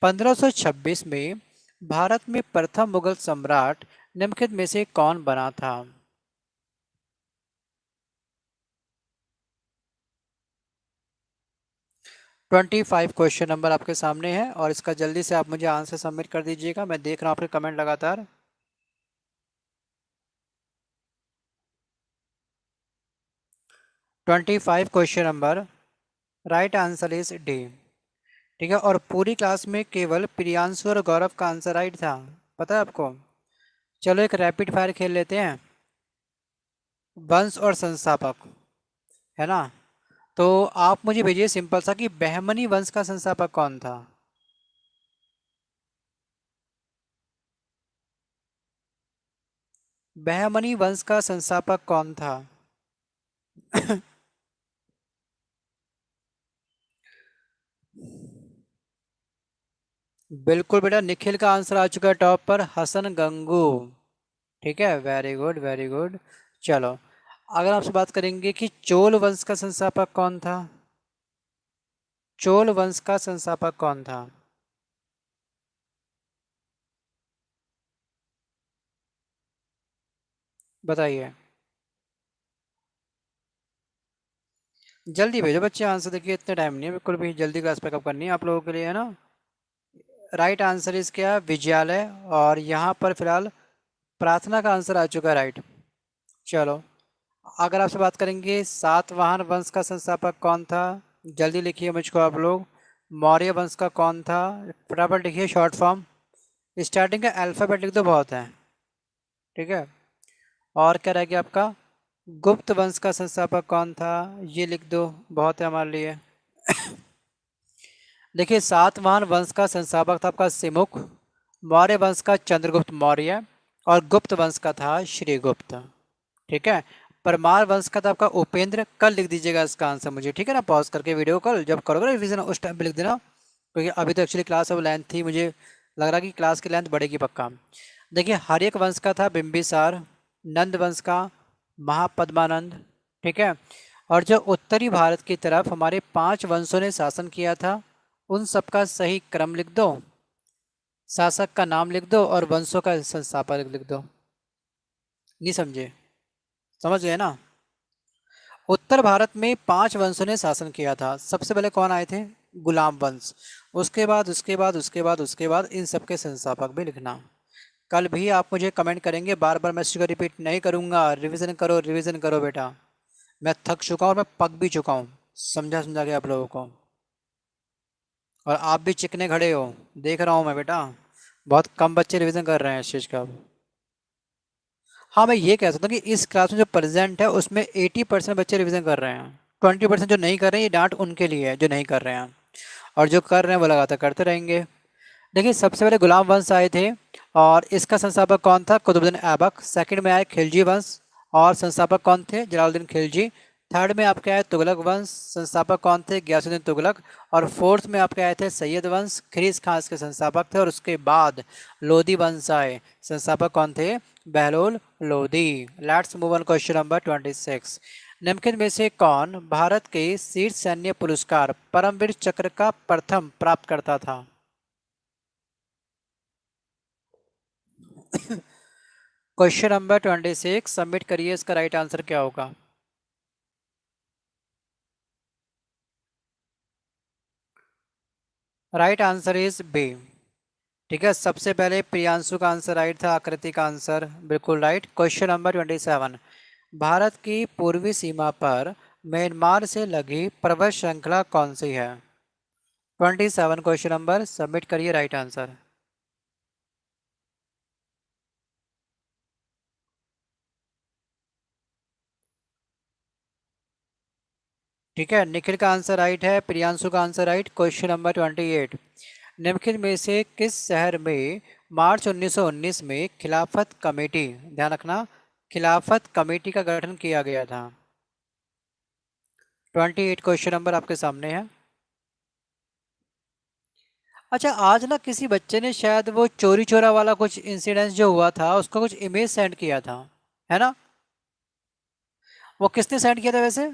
1526 में भारत में प्रथम मुगल सम्राट निम्नलिखित में से कौन बना था? 25 क्वेश्चन नंबर आपके सामने है और इसका जल्दी से आप मुझे आंसर सबमिट कर दीजिएगा, मैं देख रहा हूँ आपके कमेंट लगातार। 25 question number, right answer is D. ठीक है, और पूरी क्लास में केवल प्रियांशु और गौरव का आंसर राइट था, पता है आपको? चलो एक रैपिड फायर खेल लेते हैं, वंश और संस्थापक, है ना? तो आप मुझे भेजिए सिंपल सा कि बहमनी वंश का संस्थापक कौन था? बहमनी वंश का संस्थापक कौन था? बिल्कुल बेटा, निखिल का आंसर आ चुका है टॉप पर, हसन गंगू। ठीक है, वेरी गुड वेरी गुड। चलो अगर आपसे बात करेंगे कि चोल वंश का संस्थापक कौन था? चोल वंश का संस्थापक कौन था? बताइए, जल्दी भेजो बच्चे आंसर, देखिए इतना टाइम नहीं है बिल्कुल भी, जल्दी क्लास पैकअप करनी है आप लोगों के लिए, है ना? राइट आंसर इज क्या? विजयालय। और यहाँ पर फिलहाल प्रार्थना का आंसर आ चुका है राइट। चलो अगर आपसे बात करेंगे सातवाहन वंश का संस्थापक कौन था? जल्दी लिखिए मुझको आप लोग। मौर्य वंश का कौन था? फटाफट लिखिए शॉर्ट फॉर्म, स्टार्टिंग का अल्फाबेट लिख दो, बहुत है। ठीक है, और क्या रह गया आपका? गुप्त वंश का संस्थापक कौन था? ये लिख दो, बहुत है हमारे लिए। देखिए सातवाहन वंश का संस्थापक था आपका सिमुख, मौर्य वंश का चंद्रगुप्त मौर्य, और गुप्त वंश का था श्रीगुप्त। ठीक है, परमार वंश का था आपका उपेंद्र। कल लिख दीजिएगा इसका आंसर मुझे, ठीक है ना? पॉज करके वीडियो कल जब करोगे ना रिवीजन उस टाइम पे लिख देना, क्योंकि अभी तो एक्चुअली क्लास अब लेंथ थी, मुझे लग रहा कि क्लास की लेंथ बढ़ेगी पक्का। देखिए हर्यक वंश का था बिंबिसार, नंद वंश का महापद्मानंद। ठीक है, और जो उत्तरी भारत की तरफ हमारे 5 वंशों ने शासन किया था उन सबका सही क्रम लिख दो, शासक का नाम लिख दो और वंशों का संस्थापक लिख दो। नहीं समझे? समझ गए ना? उत्तर भारत में 5 वंशों ने शासन किया था, सबसे पहले कौन आए थे? गुलाम वंश। उसके बाद उसके बाद उसके बाद उसके बाद इन सबके संस्थापक भी लिखना। कल भी आप मुझे कमेंट करेंगे, बार बार मैं इसको रिपीट नहीं करूंगा, रिवीजन करो बेटा। मैं थक चुका हूँ और मैं पक भी चुका हूँ, समझा समझा के आप लोगों को, और आप भी चिकने खड़े हो, देख रहा हूँ मैं बेटा। बहुत कम बच्चे रिवीजन कर रहे हैं इस चीज़ का। हाँ मैं ये कह सकता हूँ कि इस क्लास में जो प्रेजेंट है उसमें 80% बच्चे रिवीजन कर रहे हैं, 20% जो नहीं कर रहे हैं, ये डांट उनके लिए है जो नहीं कर रहे हैं, और जो कर रहे हैं वो लगातार करते रहेंगे। देखिए सबसे पहले गुलाम वंश आए थे, और इसका संस्थापक कौन था? कुतुबुद्दीन ऐबक। सेकंड में आए खिलजी वंश, और संस्थापक कौन थे? जलालुद्दीन खिलजी। थर्ड में आपके आए तुगलक वंश, संस्थापक कौन थे? गयासुद्दीन तुगलक। और फोर्थ में आपके आए थे सैयद वंश, खिरीस खां के संस्थापक थे। और उसके बाद लोधी वंश आए, संस्थापक कौन थे? Bahlol Lodhi. Let's move on question number 26। निम्नलिखित में से कौन भारत के शीर्ष सैन्य पुरस्कार परमवीर चक्र का प्रथम प्राप्त करता था? क्वेश्चन नंबर 26 सबमिट करिए, इसका राइट आंसर क्या होगा? Right answer is B. ठीक है, सबसे पहले प्रियांशु का आंसर राइट था, आकृति का आंसर बिल्कुल राइट। Question number 27। भारत की पूर्वी सीमा पर म्यांमार से लगी पर्वत श्रृंखला कौन सी है? 27 क्वेश्चन नंबर सबमिट करिए राइट आंसर। ठीक है, निखिल का आंसर राइट है, प्रियांशु का आंसर राइट। Question number 28। निम्नलिखित में से किस शहर में मार्च 1919 में खिलाफत कमेटी, ध्यान रखना, खिलाफत कमेटी का गठन किया गया था? 28 क्वेश्चन नंबर आपके सामने है। अच्छा, आज ना किसी बच्चे ने शायद वो चोरी चोरा वाला कुछ इंसिडेंस जो हुआ था उसका कुछ इमेज सेंड किया था, है ना? वो किसने सेंड किया था वैसे?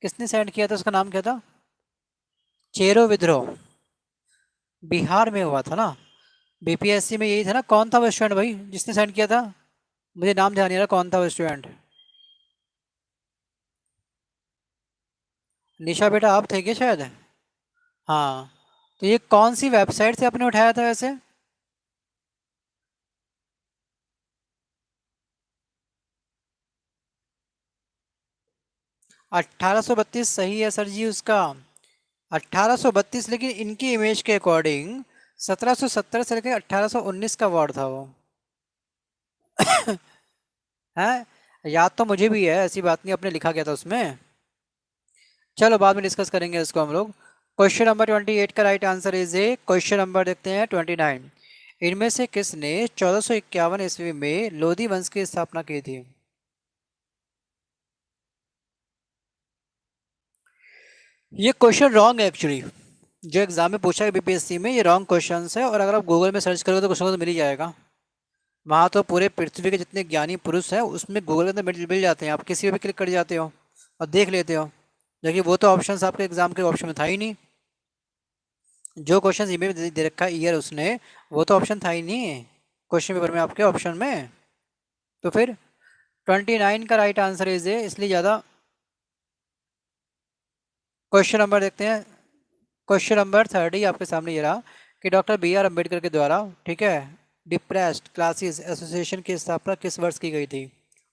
किसने सेंड किया था, उसका नाम क्या था? चेरो विद्रोह बिहार में हुआ था ना? बीपीएससी में यही था ना? कौन था वो स्टूडेंट भाई जिसने सेंड किया था? मुझे नाम ध्यान नहीं आ रहा, कौन था वो स्टूडेंट? निशा बेटा आप थे क्या शायद? हाँ। तो ये कौन सी वेबसाइट से आपने उठाया था वैसे? 1832 सही है सर जी उसका। 1832, लेकिन इनकी इमेज के अकॉर्डिंग 1770 से लेकर 1819 का वार था वो। है, याद तो मुझे भी है, ऐसी बात नहीं, अपने लिखा गया था उसमें। चलो बाद में डिस्कस करेंगे इसको हम लोग। क्वेश्चन नंबर 28 का right answer is a. Question number देखते हैं 29। इनमें से किसने 1451 ईस्वी में लोधी वंश की स्थापना की थी? ये क्वेश्चन रॉन्ग है एक्चुअली, जो एग्जाम में पूछा है बीपीएससी में, ये रॉन्ग क्वेश्चन है। और अगर आप गूगल में सर्च करोगे तो क्वेश्चन तो मिल ही जाएगा। वहाँ तो पूरे पृथ्वी के जितने ज्ञानी पुरुष हैं उसमें गूगल के अंदर मिल जाते हैं, आप किसी पे भी क्लिक कर जाते हो और देख लेते हो। देखिए वो तो ऑप्शन आपके एग्जाम के ऑप्शन में था ही नहीं। जो क्वेश्चन ईमेल में दे रखा है ईयर उसने, वो तो ऑप्शन था ही नहीं क्वेश्चन पेपर में आपके ऑप्शन में। तो फिर 29 का राइट आंसर इज ए, इसलिए ज़्यादा। क्वेश्चन नंबर देखते हैं। क्वेश्चन नंबर 30 आपके सामने ये रहा कि डॉक्टर बी आर अम्बेडकर के द्वारा, ठीक है, डिप्रेस्ड क्लासेस एसोसिएशन की स्थापना किस वर्ष की गई थी?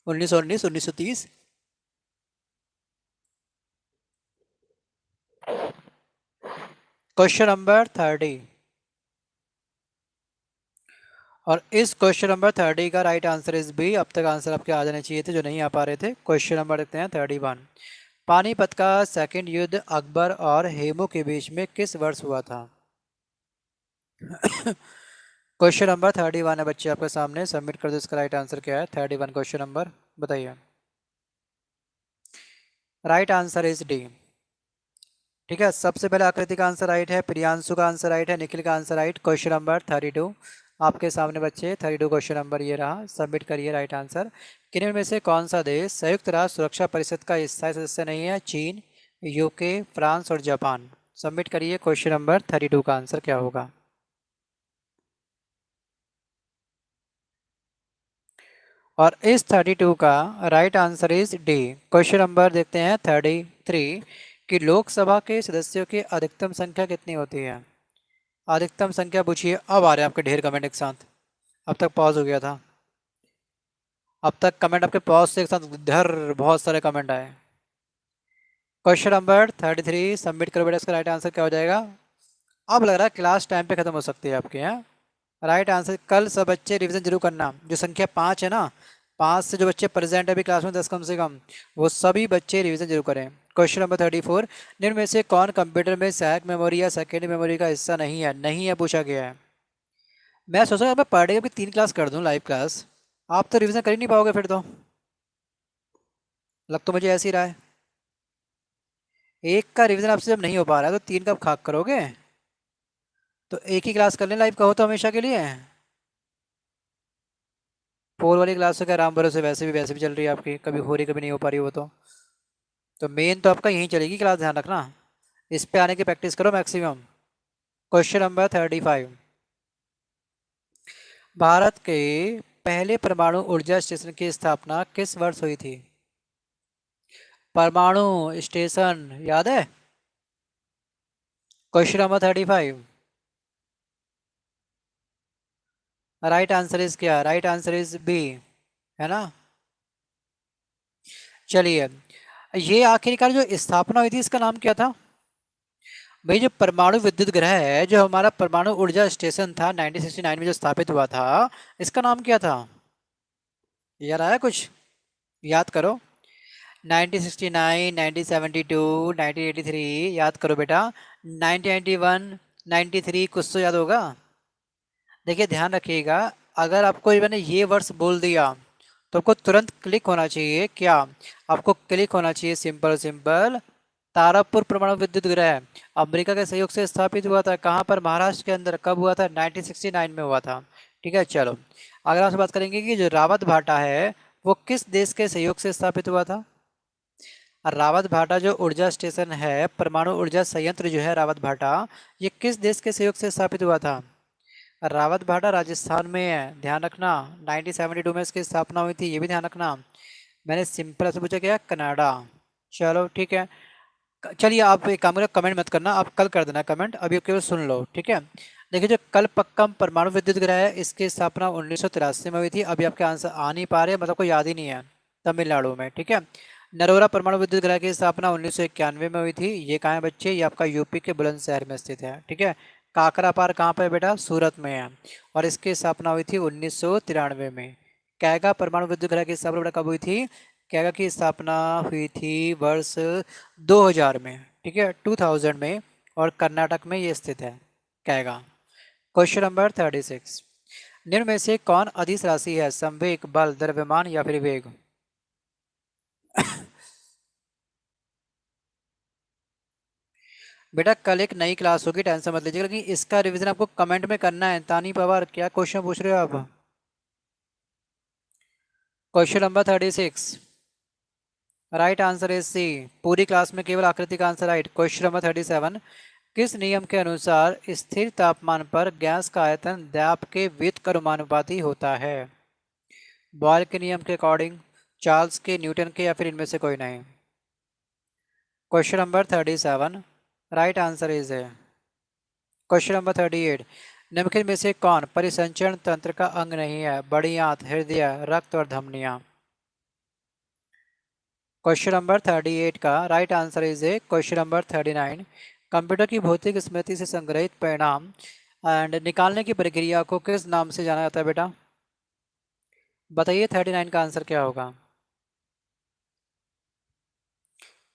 1919, 1930? Question number 30। और इस क्वेश्चन नंबर 30 का राइट आंसर इज बी। अब तक आंसर आपके आ जाने चाहिए थे जो नहीं आ पा रहे थे। क्वेश्चन नंबर देखते हैं 31। पानीपत का सेकंड युद्ध अकबर और हेमू के बीच में किस वर्ष हुआ था? क्वेश्चन नंबर 31 है बच्चे आपके सामने, सबमिट कर दो, इसका राइट आंसर क्या है? 31 क्वेश्चन नंबर बताइए। Right answer is D. ठीक है, सबसे पहले आकृति का आंसर राइट है, प्रियांशु का आंसर राइट है, निखिल का आंसर राइट। क्वेश्चन नंबर 32 आपके सामने बच्चे, 32 क्वेश्चन नंबर ये रहा, सबमिट करिए राइट आंसर। किन्हीं में से कौन सा देश संयुक्त राष्ट्र सुरक्षा परिषद का स्थायी सदस्य नहीं है? चीन, यूके, फ्रांस और जापान। सबमिट करिए, क्वेश्चन नंबर 32 का आंसर क्या होगा? और इस 32 का right answer is D. Question number देखते हैं 33 कि लोकसभा के सदस्यों की अधिकतम संख्या कितनी होती है? अधिकतम संख्या पूछिए। अब आ रहे हैं आपके ढेर कमेंट एक साथ, अब तक पॉज हो गया था। अब तक कमेंट आपके पॉज से एक साथ धर बहुत सारे कमेंट आए। क्वेश्चन नंबर 33 सबमिट करो बेटा, इसका राइट आंसर क्या हो जाएगा? अब लग रहा है क्लास टाइम पे खत्म हो सकती है आपके यहाँ। राइट आंसर, कल सब बच्चे रिवीजन जरूर करना। जो संख्या 5 है ना, 5 से जो बच्चे प्रेजेंट है अभी क्लास में 10 कम से कम, वो सभी बच्चे रिवीजन जरूर करें। Question number 34। निम्न में से कौन कंप्यूटर में सैक मेमोरी या सेकेंडरी मेमोरी का हिस्सा नहीं है? नहीं है पूछा गया है। मैं सोचा मैं पर डे की 3 क्लास कर दूं लाइव क्लास, आप तो रिवीजन कर ही नहीं पाओगे फिर तो। लग तो मुझे ऐसे ही रहा है। एक का रिवीजन आपसे जब नहीं हो पा रहा है तो तीन का खाक करोगे? तो एक ही क्लास कर लें लाइव, कहो तो हमेशा के लिए। फोर वाली क्लास तो क्या राम भरोसे वैसे भी चल रही है आपकी, कभी हो रही कभी नहीं हो पा रही वो तो मेन तो आपका यहीं चलेगी क्लास, ध्यान रखना। इस पे आने की प्रैक्टिस करो मैक्सिमम। Question number 35। भारत के पहले परमाणु ऊर्जा स्टेशन की स्थापना किस वर्ष हुई थी? परमाणु स्टेशन याद है? Question number 35। Right answer is क्या? राइट आंसर इज बी, है ना। चलिए, ये आखिरकार जो स्थापना हुई थी इसका नाम क्या था? भाई जो परमाणु विद्युत ग्रह है, जो हमारा परमाणु ऊर्जा स्टेशन था 1969 में जो स्थापित हुआ था, इसका नाम क्या था? याद आया कुछ? याद करो। 1969, 1972, 1983, याद करो बेटा। 1991, 93, कुछ तो याद होगा। देखिए ध्यान रखिएगा, अगर आपको मैंने ये वर्ष बोल दिया तो आपको तुरंत क्लिक होना चाहिए क्या? आपको क्लिक होना चाहिए सिंपल सिंपल। तारापुर परमाणु विद्युत ग्रह अमेरिका के सहयोग से स्थापित हुआ था। कहाँ पर? महाराष्ट्र के अंदर। कब हुआ था? 1969 में हुआ था। ठीक है चलो, अगर आपसे बात करेंगे कि जो रावत भाटा है वो किस देश के सहयोग से स्थापित हुआ था? रावत भाटा जो ऊर्जा स्टेशन है, परमाणु ऊर्जा संयंत्र जो है रावत भाटा, ये किस देश के सहयोग से स्थापित हुआ था? रावत भाटा राजस्थान में है, ध्यान रखना। 1972 में इसकी स्थापना हुई थी, ये भी ध्यान रखना। मैंने सिंपल से पूछा क्या? कनाडा। चलो ठीक है। चलिए आप एक काम करो, कमेंट मत करना, आप कल कर देना कमेंट, अभी केवल सुन लो, ठीक है। देखिए जो कलपक्कम परमाणु विद्युत ग्रह है इसकी स्थापना 1983 में हुई थी। अभी आपके आंसर आ नहीं पा रहे, मतलब को याद ही नहीं है। तमिलनाडु में, ठीक है। नरोरा परमाणु विद्युत ग्रह की स्थापना 1991 में हुई थी। ये कहाँ है बच्चे? ये आपका यूपी के बुलंदशहर में स्थित है, ठीक है। काकरापार कहाँ पे बेटा? सूरत में है। और इसकी स्थापना हुई थी 1993 में। कैगा परमाणु विद्युत ग्रह की स्थापना बेटा कब हुई थी? कैगा की स्थापना हुई थी वर्ष 2000 में, ठीक है, 2000 में। और कर्नाटक में ये स्थित है कैगा। Question number 36। निम्न में से कौन अदिश राशि है? संवेग, बल, द्रव्यमान या फिर वेग? बेटा कल एक नई क्लास होगी, टेंशन मत लीजिएगा, लेकिन इसका रिवीजन आपको कमेंट में करना है। तानी पवार क्या क्वेश्चन पूछ रहे हो आप? Question number 36। Right answer is C. पूरी क्लास में केवल आकृति का आंसर राइट। Question number 37। किस नियम के अनुसार स्थिर तापमान पर गैस का आयतन दाब के व्युत्क्रमानुपाती होता है? बॉयल के नियम के अकॉर्डिंग, चार्ल्स के, न्यूटन के, या फिर इनमें से कोई नहीं? Question number 37। Right answer is है क्वेश्चन नंबर 38। निम्नलिखित में से कौन परिसंचरण तंत्र का अंग नहीं है? बड़ी आंत, हृदय, रक्त और धमनियां? क्वेश्चन नंबर 38 का right answer is a question number 39। Computer की भौतिक स्मृति से संग्रहित परिणाम एंड निकालने की प्रक्रिया को किस नाम से जाना जाता है बेटा? बताइए 39 का आंसर क्या होगा?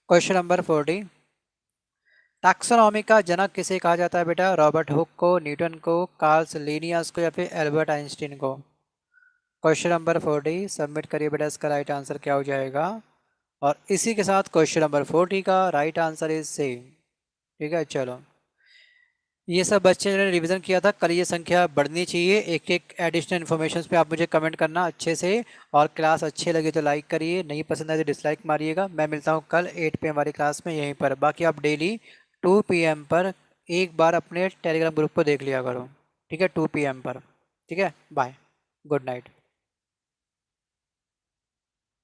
Question number 40। टैक्सोनॉमी का जनक किसे कहा जाता है बेटा? रॉबर्ट हुक को, न्यूटन को, कार्ल लिनियस को, या फिर एल्बर्ट आइंस्टीन को? क्वेश्चन नंबर 40 सबमिट करिए बेटा, इसका राइट आंसर क्या हो जाएगा? और इसी के साथ क्वेश्चन नंबर 40 का राइट आंसर इज सेम। ठीक है चलो, ये सब बच्चे ने रिवीजन किया था। कल ये संख्या बढ़नी चाहिए। एक एक एडिशनल इन्फॉर्मेशन पे आप मुझे कमेंट करना अच्छे से। और क्लास अच्छी लगी तो लाइक करिए, नहीं पसंद आए तो डिसलाइक मारिएगा। मैं मिलता हूँ कल 8 PM वाली क्लास में यहीं पर। बाकी आप डेली 2 PM पर एक बार अपने टेलीग्राम ग्रुप को देख लिया करो, ठीक है, 2 PM पर। ठीक है, बाय, गुड नाइट।